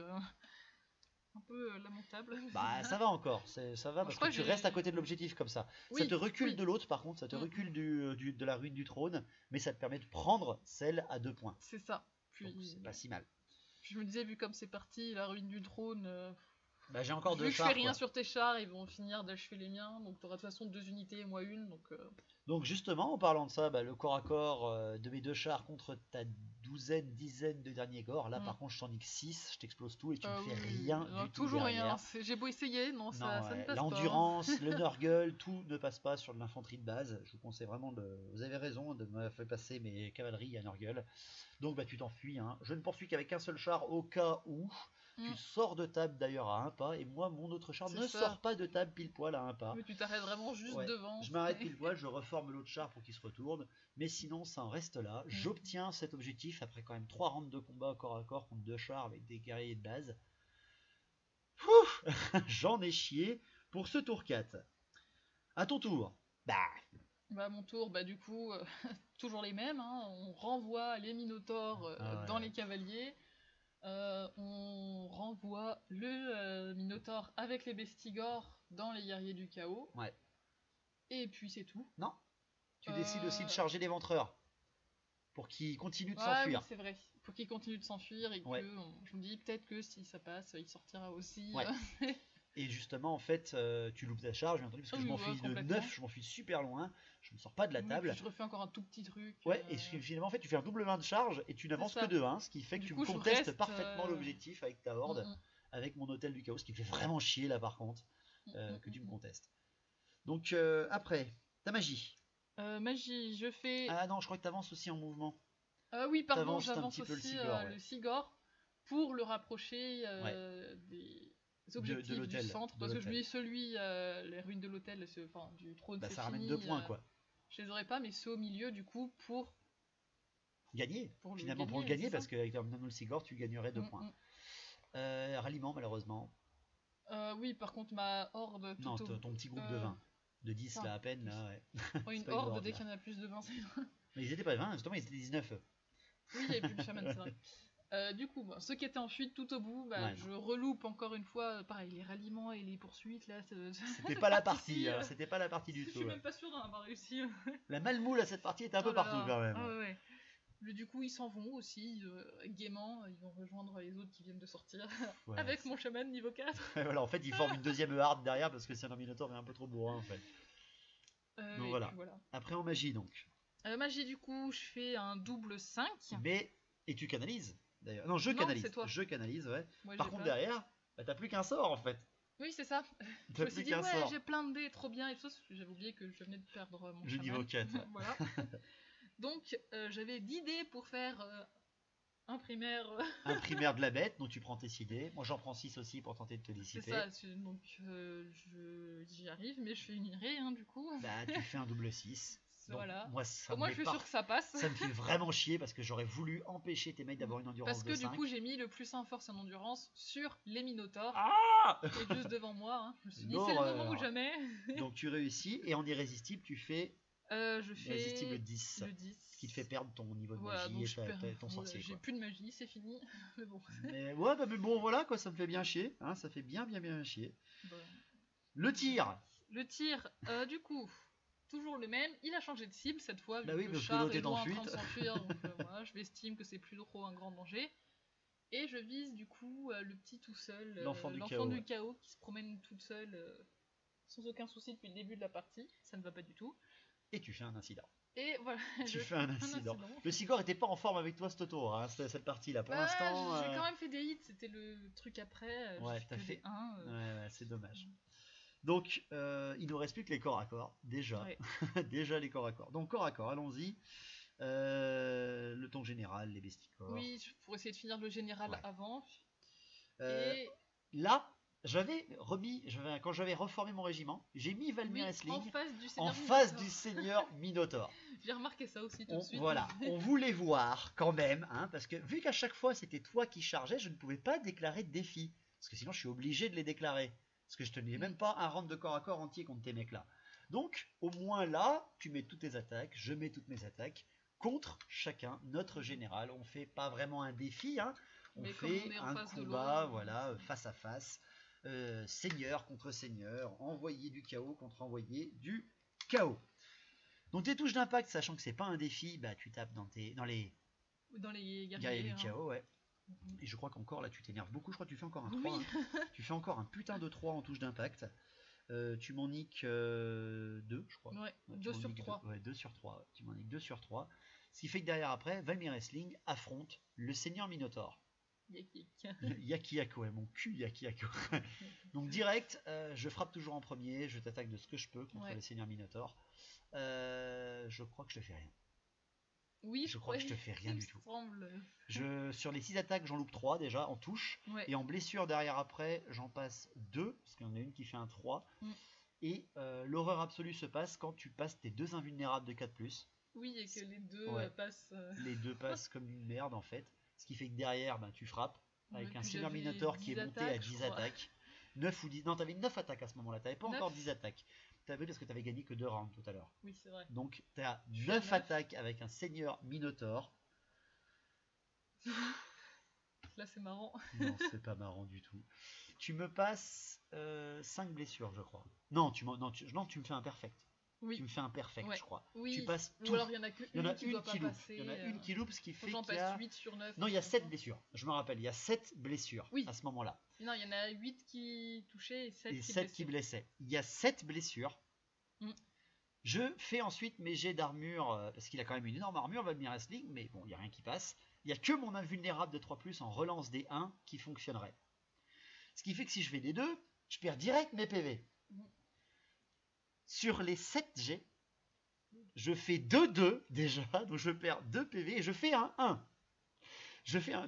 un peu lamentables. Bah ça va encore, ça va parce que tu restes à côté de l'objectif comme ça. Ça te recule de l'autre par contre, ça te recule de la ruine du trône, mais ça te permet de prendre celle à 2 points. C'est ça. Puis c'est pas si mal. Je me disais, vu comme c'est parti, la ruine du trône. Bah j'ai encore 2 chars. Vu que je fais rien sur tes chars, ils vont finir d'achever les miens, donc tu auras de toute façon 2 unités et moi une. Donc justement, en parlant de ça, le corps à corps de mes 2 chars contre ta dizaine de derniers corps, là par contre je t'en nique 6, je t'explose tout et tu ne fais rien du tout. Toujours derrière. Rien, j'ai beau essayer, ça ne passe pas. L'endurance, le Nurgle, tout ne passe pas sur de l'infanterie de base. Je vous conseille vraiment vous avez raison de me faire passer mes cavaleries à Nurgle. Donc tu t'enfuis. Je ne poursuis qu'avec un seul char au cas où. Tu sors de table d'ailleurs à 1 pas et moi mon autre char ne sort pas de table pile poil à 1 pas. Mais tu t'arrêtes vraiment juste devant. Je m'arrête pile poil, je reforme l'autre char pour qu'il se retourne, mais sinon ça en reste là. J'obtiens cet objectif après quand même 3 rounds de combat corps à corps contre 2 chars avec des guerriers de base. J'en ai chié pour ce tour 4. À ton tour. À mon tour, du coup, toujours les mêmes. On renvoie les Minotaures dans les cavaliers. On renvoie le Minotaure avec les Bestigors dans les guerriers du chaos. Et puis c'est tout. Non. Tu décides aussi de charger l'éventreur pour qu'il continue de s'enfuir. Oui, c'est vrai. Pour qu'il continue de s'enfuir et que je me dis peut-être que si ça passe, il sortira aussi. Et justement, en fait, tu loupes ta charge, bien entendu, parce que je m'enfuis de 9, je m'enfuis super loin, je ne sors pas de la table. Puis je refais encore un tout petit truc. Et finalement, en fait, tu fais un double 20 de charge et tu n'avances que de 1, ce qui fait que tu me contestes parfaitement l'objectif avec ta horde, avec mon hôtel du chaos, ce qui me fait vraiment chier là par contre, que tu me contestes. Donc, après, ta magie. Magie, je fais. Ah non, je crois que tu avances aussi en mouvement. Oui, pardon, j'avance aussi le Sigor pour le rapprocher des objectifs du centre, parce que les ruines de l'hôtel, du trône, ça ramène 2 points quoi. Je les aurais pas, mais ceux au milieu du coup pour gagner, pour le gagner, parce qu'avec le Sigor tu gagnerais 2 points. Ralliement malheureusement. Oui, par contre ma horde. Non, ton petit groupe de 20. De 10 là à peine là, une horde dès qu'il y en a plus de 20, c'est mais ils étaient pas 20, justement ils étaient 19. Oui, il n'y avait plus de chaman, c'est vrai. Du coup, ceux qui étaient en fuite tout au bout, je reloupe encore une fois, pareil, les ralliements et les poursuites là. C'était pas la partie, c'était pas la partie du tout. Je suis même pas sûr d'en avoir réussi. La malmoule à cette partie était un peu partout quand même. Mais du coup, ils s'en vont aussi gaiement, ils vont rejoindre les autres qui viennent de sortir avec mon chaman niveau 4. Voilà, en fait, ils forment une deuxième horde derrière parce que c'est un Minotaur est un peu trop bourrin en fait. Donc voilà. Après en magie donc. Magie du coup, je fais un double 5. Et tu canalises d'ailleurs. Non, je canalise. C'est toi. Je canalise, Moi, par contre derrière, t'as plus qu'un sort en fait. Oui, c'est ça. Je me suis dit, j'ai plein de dés, trop bien. Et tout ça, j'avais oublié que je venais de perdre mon chaman. Niveau 4. Voilà. Donc, j'avais 10 dés pour faire un primaire. Un primaire de la bête, donc tu prends tes 6 dés. Moi, j'en prends 6 aussi pour tenter de te dissiper. C'est ça, donc j'y arrive, mais je fais une irée, du coup. Tu fais un double 6. Donc, voilà. Moi, je suis sûr que ça passe. Ça me fait vraiment chier parce que j'aurais voulu empêcher tes mecs d'avoir une endurance de 5. Parce que du coup, j'ai mis le plus 1 force et en endurance sur les Minotaures. Qui est juste devant moi. Je me suis dit, c'est le moment ou jamais. Donc tu réussis et en irrésistible, tu fais. Je fais irrésistible 10. Le 10. Ce qui te fait perdre ton niveau de magie et ton sorcier. J'ai plus de magie, c'est fini. Mais bon. Mais bon, voilà quoi, ça me fait bien chier. Ça fait bien chier. Le tir. Le tir, du coup. Toujours le même, il a changé de cible cette fois, vu que le char est en train de s'enfuir, donc je m'estime que c'est plus trop un grand danger. Et je vise du coup le petit tout seul, l'enfant du chaos qui se promène toute seule sans aucun souci depuis le début de la partie, ça ne va pas du tout. Et tu fais un incident. Et voilà. Tu fais un incident. Le Sigor était pas en forme avec toi ce tour, cette partie-là. Pour l'instant. J'ai quand même fait des hits, c'était le truc après. T'as fait un. Ouais, c'est dommage. Donc, il nous reste plus que les corps à corps, déjà. Déjà les corps à corps. Donc, corps à corps, allons-y. Le ton général, les besticorps. Oui, pour essayer de finir le général avant. Et là, quand j'avais reformé mon régiment, j'ai mis Valmir Essling en face du seigneur Minotaur. J'ai remarqué ça aussi tout de suite. Voilà, on voulait voir quand même, hein, parce que vu qu'à chaque fois c'était toi qui chargeais, je ne pouvais pas déclarer de défi. Parce que sinon je suis obligé de les déclarer. Parce que je tenais même pas un round de corps à corps entier contre tes mecs là. Donc au moins là, tu mets toutes tes attaques, je mets toutes mes attaques contre chacun, notre général. On fait pas vraiment un défi, hein. On fait un combat, voilà, face à face. Seigneur contre seigneur, envoyé du chaos contre envoyé du chaos. Donc tes touches d'impact, sachant que c'est pas un défi, bah tu tapes dans les guerriers du chaos, ouais. Et je crois qu'encore là tu t'énerves beaucoup, je crois que tu fais encore un 3. Hein. Tu fais encore un putain de 3 en touche d'impact. Tu m'en niques 2, je crois. Ouais, 2 sur 3. Ouais, 2 sur 3. Ouais. Tu m'en niques 2 sur 3. Ce qui fait que derrière après, Valmy Wrestling affronte le Seigneur Minotaur. Yakiyako, ouais, mon cul Yakiyako. Donc direct, je frappe toujours en premier, je t'attaque de ce que je peux contre le Seigneur Minotaur. Je crois que je te fais rien. Oui, je crois que je te fais rien du tout. Semble... Sur les 6 attaques, j'en loupe 3 déjà en touche. Et en blessure derrière après, j'en passe 2, parce qu'il y en a une qui fait un 3. Et l'horreur absolue se passe quand tu passes tes 2 invulnérables de 4+. Oui, et que les deux passent... Les deux passent comme une merde en fait. Ce qui fait que derrière, ben, tu frappes avec un Seigneur Minotaur qui est monté à 10 attaques. 9 ou 10... Non, t'avais 9 attaques à ce moment-là, t'avais pas 9. Encore 10 attaques. T'avais parce que t'avais gagné que 2 rounds tout à l'heure. Oui, c'est vrai. Donc t'as 9 attaques avec un Seigneur Minotaur. Là, c'est marrant. Non, c'est pas marrant du tout. Tu me passes 5 blessures, je crois. Non, tu me fais un perfect. Oui. Tu me fais un perfect, je crois. Oui. Tu passes tout. Ou alors il y en a une qui doit pas passer. Il y en a une qui loupe, ce qui fait qu'il y a... 8 sur 9. Non, il y a 7 blessures. Je me rappelle, il y a 7 blessures à ce moment-là. Non, il y en a 8 qui touchaient et 7 qui blessaient. Il y a 7 blessures. Je fais ensuite mes jets d'armure, parce qu'il a quand même une énorme armure, Valmy Wrestling, mais bon, il n'y a rien qui passe. Il n'y a que mon invulnérable de 3+, en relance des 1 qui fonctionnerait. Ce qui fait que si je fais des 2, je perds direct mes PV. Sur les 7 jets, je fais 2-2 déjà, donc je perds 2 PV et je fais un 1.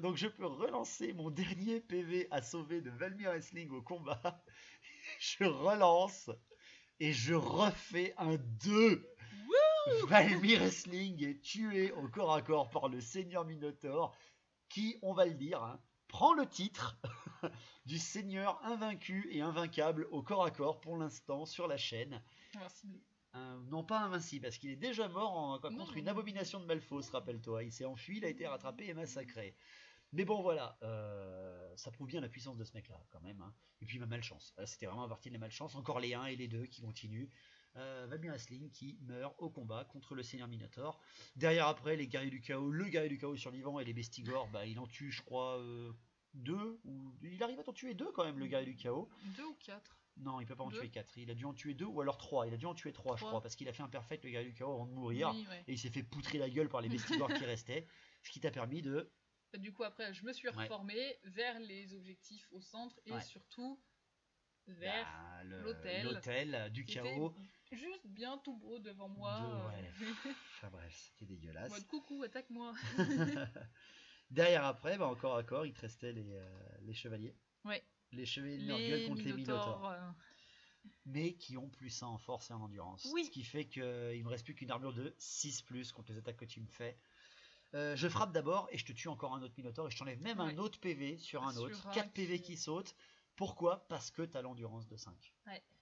Donc je peux relancer mon dernier PV à sauver de Valmy Wrestling au combat. Je relance et je refais un 2. Valmy Wrestling est tué au corps à corps par le Seigneur Minotaur qui, on va le dire, hein, prend le titre du Seigneur invaincu et invaincable au corps à corps pour l'instant sur la chaîne. Invincible. Non, pas invincible, parce qu'il est déjà mort contre une abomination de Malphos, rappelle-toi. Il s'est enfui, il a été rattrapé et massacré. Mais bon, voilà, ça prouve bien la puissance de ce mec-là, quand même. Hein. Et puis ma malchance. C'était vraiment à partir de la malchance. Encore les 1 et les 2 qui continuent. Valmy Wrestling qui meurt au combat contre le Seigneur Minotaur. Derrière, après, les guerriers du chaos, le guerrier du chaos survivant et les bestigors, bah, il en tue, je crois, 2. Il arrive à t'en tuer 2 quand même, le guerrier du chaos. 2 ou 4. Non, il peut pas en tuer 4. Il a dû en tuer 2 ou alors 3. Il a dû en tuer 3, je crois, parce qu'il a fait un perfect, le guerrier du chaos, avant de mourir. Et il s'est fait poutrer la gueule par les bestigors qui restaient. Ce qui t'a permis de... Du coup, après, je me suis reformé vers les objectifs au centre et surtout vers l'hôtel du chaos. Juste bien tout beau devant moi. Enfin bref, c'était dégueulasse. Mode coucou, attaque-moi. Derrière après, bah, encore à corps, il te restait les chevaliers. Ouais. Les chevaliers de Nurgle contre les Minotaurs. Mais qui ont plus 1 en force et en endurance. Ce qui fait qu'il ne me reste plus qu'une armure de 6+ contre les attaques que tu me fais. Je frappe d'abord et je te tue encore un autre Minotaur et je t'enlève même un autre PV sur un autre. 4 PV qui sautent. Pourquoi? Parce que tu as l'endurance de 5.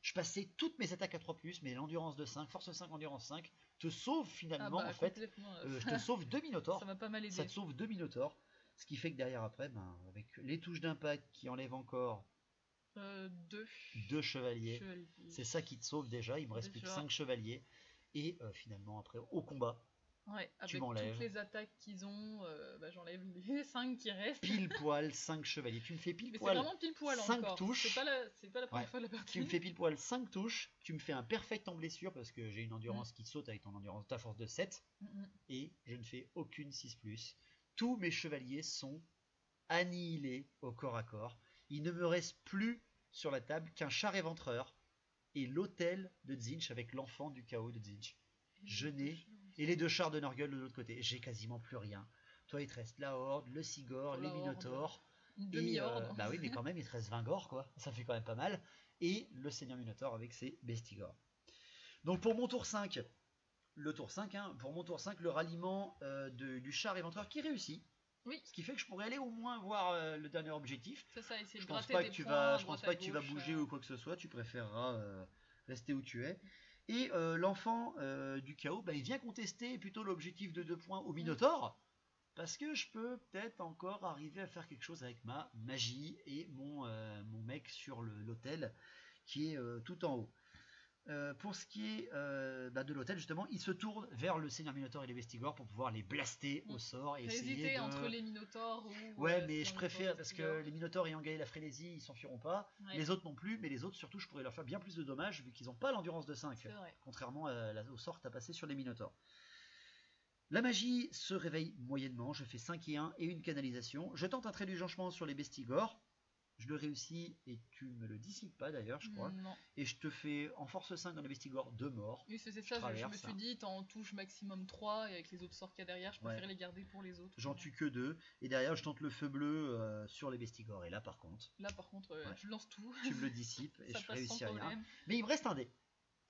Je passais toutes mes attaques à 3+, mais l'endurance de 5, force 5, endurance 5, te sauve finalement en fait. Je te sauve 2 Minotaurs. Ça m'a pas mal aidé. Ça te sauve 2 Minotaurs. Ce qui fait que derrière après, avec les touches d'impact qui enlèvent encore 2 chevaliers, c'est ça qui te sauve déjà. Il me reste plus que 5 chevaliers. Et finalement après, au combat, tu m'enlèves. Toutes les attaques qu'ils ont, j'enlève les 5 qui restent. Pile poil 5 chevaliers. Tu me fais pile poil. C'est vraiment pile poil 5 encore. touches. C'est pas la première fois de la partie. Tu me fais pile poil 5 touches. Tu me fais un perfect en blessure parce que j'ai une endurance qui saute avec ton endurance, ta force de 7. Et je ne fais aucune 6+. Tous mes chevaliers sont annihilés au corps à corps. Il ne me reste plus sur la table qu'un char éventreur et l'hôtel de Tzeentch avec l'enfant du chaos de Tzeentch. Et les 2 chars de Nurgle de l'autre côté. J'ai quasiment plus rien. Toi, il te reste la Horde, le Sigor, les Minotaurs. Une demi-horde. Bah oui, mais quand même, il te reste 20 gores, quoi. Ça fait quand même pas mal. Et le Seigneur Minotaur avec ses bestigors. Donc pour mon tour 5, le tour 5, hein, pour mon tour 5, le ralliement du char éventreur qui réussit. Oui. Ce qui fait que je pourrais aller au moins voir le dernier objectif. C'est ça, essayer Je de pense gratter pas des que tu points vas, à je pense droite, pas à que tu vas gauche, bouger ou quoi que ce soit. Tu préféreras rester où tu es. Et l'enfant du chaos, bah, il vient contester plutôt l'objectif de 2 points au Minotaure. Parce que je peux peut-être encore arriver à faire quelque chose avec ma magie et mon mec sur l'hôtel qui est tout en haut. Pour ce qui est de l'hôtel, justement, il se tourne vers le Seigneur Minotaure et les Vestigores pour pouvoir les blaster au sort et essayer hésiter de... entre les Minotaures ou... Ouais, mais je préfère, parce que les Minotaures ayant gagné la frénésie, ils s'enfuiront pas. Ouais. Les autres non plus, mais les autres, surtout, je pourrais leur faire bien plus de dommages vu qu'ils n'ont pas l'endurance de 5. C'est vrai. Contrairement au sort que tu as passé sur les Minotaures. La magie se réveille moyennement, je fais 5 et 1 et une canalisation. Je tente un trait du changement sur les Bestigors. Je le réussis et tu me le dissipes pas d'ailleurs, je crois. Non. Et je te fais en force 5 dans les Bestigors 2 morts. Oui, c'est ça, je me suis dit, t'en touches maximum 3 et avec les autres sorts qu'il y a derrière, je préfère les garder pour les autres. J'en tue que 2. Et derrière, je tente le feu bleu sur les Bestigors. Et là, par contre, je lance tout. Tu me le dissipes et je réussis rien. Problème. Mais il me reste un dé.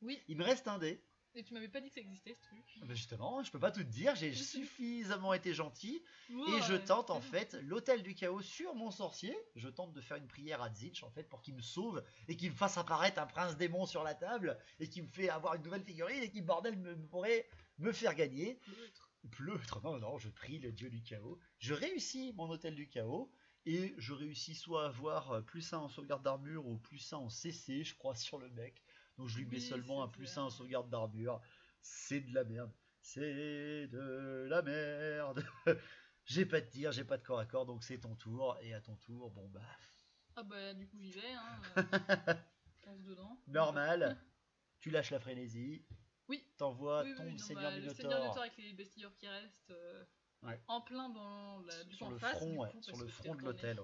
Oui. Il me reste un dé. Et tu m'avais pas dit que ça existait ce truc. Ben justement, je peux pas tout te dire, j'ai suffisamment été gentil. Ouais, et je tente en fait l'hôtel du chaos sur mon sorcier. Je tente de faire une prière à Zinch en fait pour qu'il me sauve et qu'il me fasse apparaître un prince démon sur la table et qu'il me fait avoir une nouvelle figurine et qui bordel pourrait me faire gagner. Pleutre, non, je prie le dieu du chaos. Je réussis mon hôtel du chaos. Et je réussis soit à avoir plus 1 en sauvegarde d'armure ou plus 1 en CC, je crois, sur le mec. Donc je lui mets seulement un plus 1 en sauvegarde d'armure. C'est de la merde. C'est de la merde. J'ai pas de tir, j'ai pas de corps à corps, donc c'est ton tour. Et à ton tour, bon bah... Ah bah du coup j'y vais, hein. Pense dedans. Normal. Tu lâches la frénésie. Oui. T'envoies ton Seigneur Minotaure. Le Seigneur Minotaure avec les Bestilleurs qui restent en plein dans sur le front, sur le front de l'hôtel,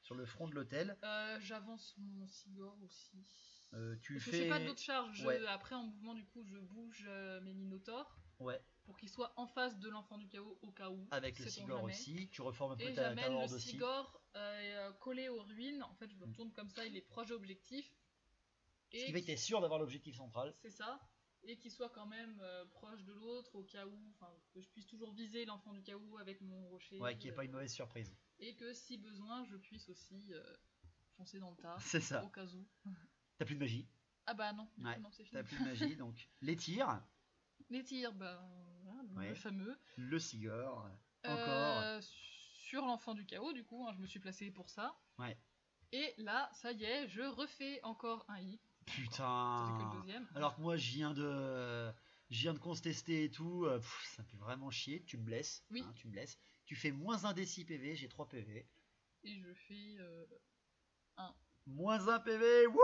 Sur le front de l'hôtel. J'avance mon Sigor aussi. Tu Parce fais... que j'ai pas d'autres charges. Après en mouvement du coup je bouge mes Minotaures. Pour qu'ils soient en face de l'enfant du chaos au cas où. Avec le Sigor aussi. Tu reformes un peu et ta j'amène horde le aussi. Sigor collé aux ruines. En fait je le tourne comme ça, il est proche de l'objectif. Ce qui fait que tu es sûr d'avoir l'objectif central. C'est ça. Et qu'il soit quand même proche de l'autre au cas où, que je puisse toujours viser l'enfant du chaos avec mon rocher. Ouais, qu'il n'y ait pas une mauvaise surprise. Et que si besoin, je puisse aussi foncer dans le tas. C'est ça. Au cas où. T'as plus de magie. Ah bah non, non c'est fini. T'as plus de magie, donc les tirs. Les tirs, le fameux. Le Sigor, encore. Sur l'enfant du chaos, du coup, je me suis placé pour ça. Ouais. Et là, ça y est, je refais encore un hit. Putain. C'était que le deuxième. Alors que moi, je viens de contester et tout. Ça me fait vraiment chier. Tu me blesses. Oui. Tu me blesses. Tu fais moins 1 des 6 PV. J'ai 3 PV. Et je fais 1. Moins 1 PV. Wouh.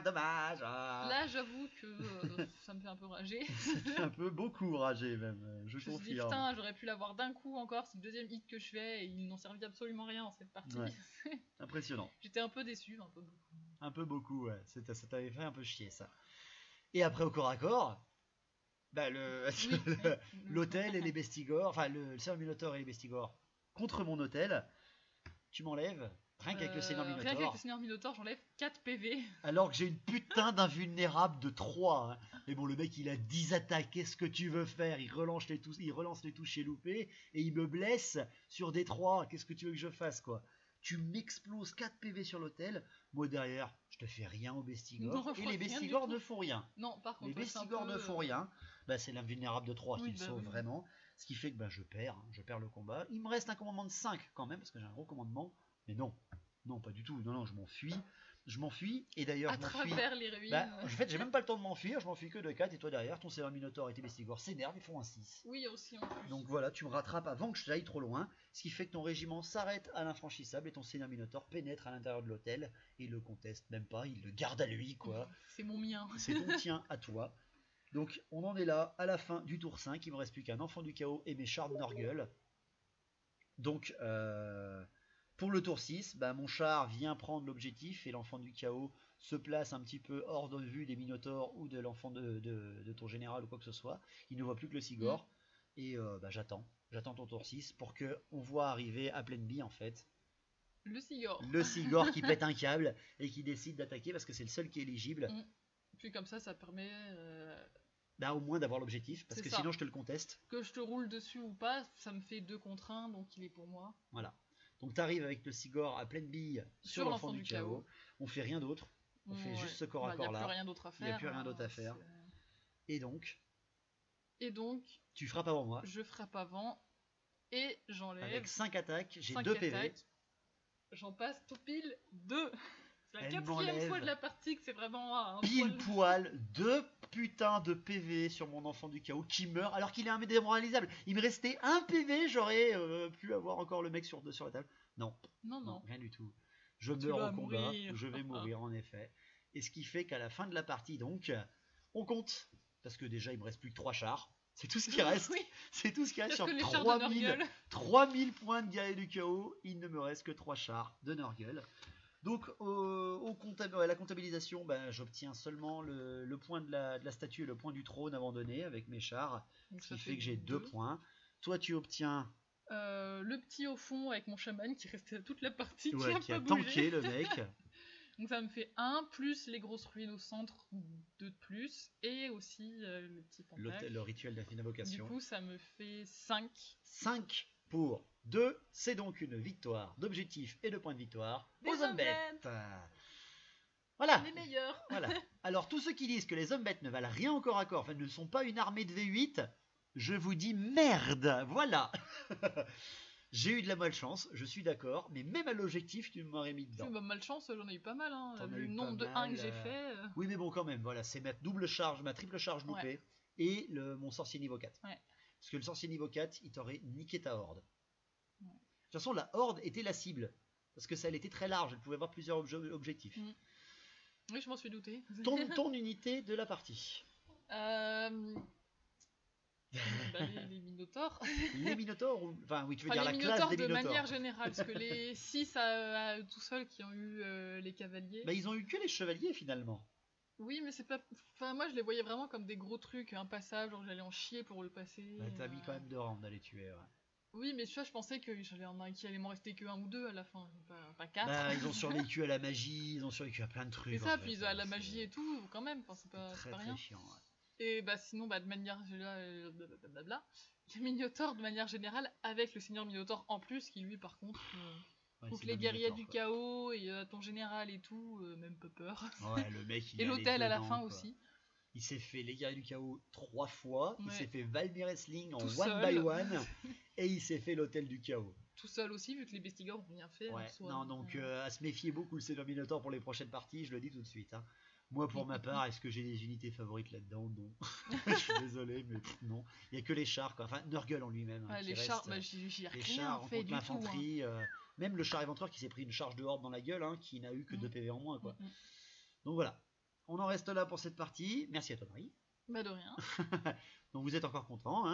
Dommage. Là, j'avoue que ça me fait un peu rager. Ça fait un peu beaucoup rager même. Je confirme. Me suis dit, putain, j'aurais pu l'avoir d'un coup encore. C'est le deuxième hit que je fais et ils n'ont servi absolument rien en cette partie. Ouais. Impressionnant. J'étais un peu déçu, un peu beaucoup. Un peu beaucoup, ouais. Ça t'avait fait un peu chier, ça. Et après, au corps à corps, l'hôtel et les Bestigors, enfin, le Seigneur Minotaure et les Bestigors contre mon hôtel, tu m'enlèves, rien qu'avec le Seigneur Minotaure. Rien qu'avec le Seigneur Minotaure, j'enlève 4 PV. Alors que j'ai une putain d'invulnérable de 3. Hein. Mais bon, le mec, il a 10 attaques, qu'est-ce que tu veux faire? Il relance les touches chez loupé et il me blesse sur des 3. Qu'est-ce que tu veux que je fasse, quoi? Tu m'exploses 4 PV sur l'hôtel. Moi derrière, je te fais rien aux Bestigors. Et les Bestigors ne font rien. Non, par contre, les Bestigors ne font rien. C'est l'invulnérable de 3 qui le sauve vraiment. Ce qui fait que je perds le combat. Il me reste un commandement de 5 quand même, parce que j'ai un gros commandement. Mais non, pas du tout. Non, je m'enfuis. Et d'ailleurs, je m'enfuis. À travers les ruines. En fait, j'ai même pas le temps de m'enfuir. Je m'enfuis que de 4. Et toi derrière, ton Seigneur Minotaure et tes Bestigors s'énervent. Ils font un 6. Oui, aussi en plus. Donc voilà, tu me rattrapes avant que je aille trop loin. Ce qui fait que ton régiment s'arrête à l'infranchissable et ton Seigneur Minotaure pénètre à l'intérieur de l'hôtel. Et il le conteste même pas. Il le garde à lui, quoi. C'est mon mien. C'est ton tien à toi. Donc on en est là à la fin du tour 5. Il me reste plus qu'un enfant du chaos et mes chars de Norgueul. Donc pour le tour 6, mon char vient prendre l'objectif et l'enfant du chaos se place un petit peu hors de vue des Minotaures ou de l'enfant de ton général ou quoi que ce soit. Il ne voit plus que le Sigor. Et j'attends ton tour 6 pour qu'on voit arriver à pleine bille en fait. Le Sigor qui pète un câble et qui décide d'attaquer parce que c'est le seul qui est éligible. Puis comme ça permet Bah, au moins d'avoir l'objectif, parce C'est que ça. sinon je te le conteste. Que je te roule dessus ou pas, ça me fait 2 contre 1, donc il est pour moi. Voilà. Donc tu arrives avec le Sigor à pleine bille sur l'enfant du chaos. On fait rien d'autre. On fait juste ce corps à corps là. Il n'y a plus rien d'autre à faire. Il n'y a plus rien d'autre à faire. Et donc, tu frappes avant moi. Je frappe avant et j'enlève. Avec 5 attaques, j'ai 2 PV. J'en passe tout pile 2. C'est la 4e fois de la partie que c'est vraiment un pile poil 2 putains de PV sur mon enfant du chaos qui meurt alors qu'il est un démoralisable. Il me restait un PV, j'aurais pu avoir encore le mec sur la table. Non, rien du tout. Je meurs au combat, je vais mourir en effet. Et ce qui fait qu'à la fin de la partie, donc, on compte. Parce que déjà, il me reste plus que 3 chars. C'est tout ce qui reste. Oui. C'est tout ce qui reste sur 3000 points de guerrier du chaos. Il ne me reste que 3 chars de Nurgle. Donc, à la comptabilisation, j'obtiens seulement le point de la statue et le point du trône abandonné avec mes chars. Donc, ce qui fait que j'ai 2 points. Toi, tu obtiens... le petit au fond avec mon chaman qui restait toute la partie, qui a tanké le mec. Donc ça me fait 1 plus les grosses ruines au centre, 2 de plus, et aussi le petit pentacle. Le rituel d'invocation. Du coup, ça me fait 5. 5 pour 2, c'est donc une victoire d'objectif et de points de victoire aux Zombettes. Voilà. Les meilleurs. Voilà. Alors, tous ceux qui disent que les Zombettes ne valent rien au corps à corps, enfin ne sont pas une armée de V8, je vous dis merde. Voilà. J'ai eu de la malchance, je suis d'accord, mais même à l'objectif, tu m'aurais mis dedans. Malchance, j'en ai eu pas mal, hein. Le nombre de 1 que j'ai fait. Oui, mais bon, quand même, voilà, c'est ma triple charge loupée et mon sorcier niveau 4. Ouais. Parce que le sorcier niveau 4, il t'aurait niqué ta horde. Ouais. De toute façon, la horde était la cible. Parce que ça, elle était très large, elle pouvait avoir plusieurs objectifs. Oui, je m'en suis douté. Ton unité de la partie. Les Minotaures. Les Minotaures enfin oui, tu veux dire la classe des Minotaures. De manière générale, parce que les 6 tout seuls qui ont eu les cavaliers. Ils ont eu que les chevaliers finalement. Oui, mais c'est pas. Enfin, moi je les voyais vraiment comme des gros trucs, un passage, genre j'allais en chier pour le passer. T'as mis quand même 2 rounds à les tuer, ouais. Oui, mais tu vois, je pensais qu'il allait m'en rester que 1 ou 2 à la fin, pas 4. Ils ont survécu à la magie, ils ont survécu à plein de trucs. Et ça, puis à la magie et tout, quand même, c'est pas rien. Très chiant, ouais. Et sinon, de manière générale, les Minotaures de manière générale, avec le Seigneur Minotaure en plus, qui lui, par contre, donc les guerriers du chaos et ton général et tout, même pas peur. Ouais, le mec, et l'hôtel à la fin aussi. Il s'est fait les guerriers du chaos 3 fois, il s'est fait Valmy Wrestling en tout 1 by 1, et il s'est fait l'hôtel du chaos. Tout seul aussi, vu que les Bestigors n'ont rien fait. Ouais, donc à se méfier beaucoup le Seigneur Minotaure pour les prochaines parties, je le dis tout de suite. Hein. Moi, pour ma part, est-ce que j'ai des unités favorites là-dedans? Non. Je suis désolé, mais non. Il n'y a que les chars, quoi. Enfin, Nurgle en lui-même. Les chars, les chars, contre l'infanterie. Même le char éventreur qui s'est pris une charge de horde dans la gueule, qui n'a eu que 2 PV en moins, quoi. Donc voilà. On en reste là pour cette partie. Merci à toi, Marie. De rien. Donc vous êtes encore content.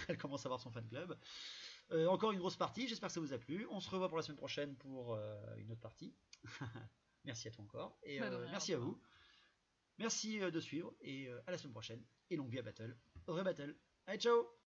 Elle commence à avoir son fan club. Encore une grosse partie. J'espère que ça vous a plu. On se revoit pour la semaine prochaine pour une autre partie. Merci à toi encore. Et merci à vous. Merci de suivre et à la semaine prochaine. Et longue vie à Battle. Au vrai Battle. Allez, ciao!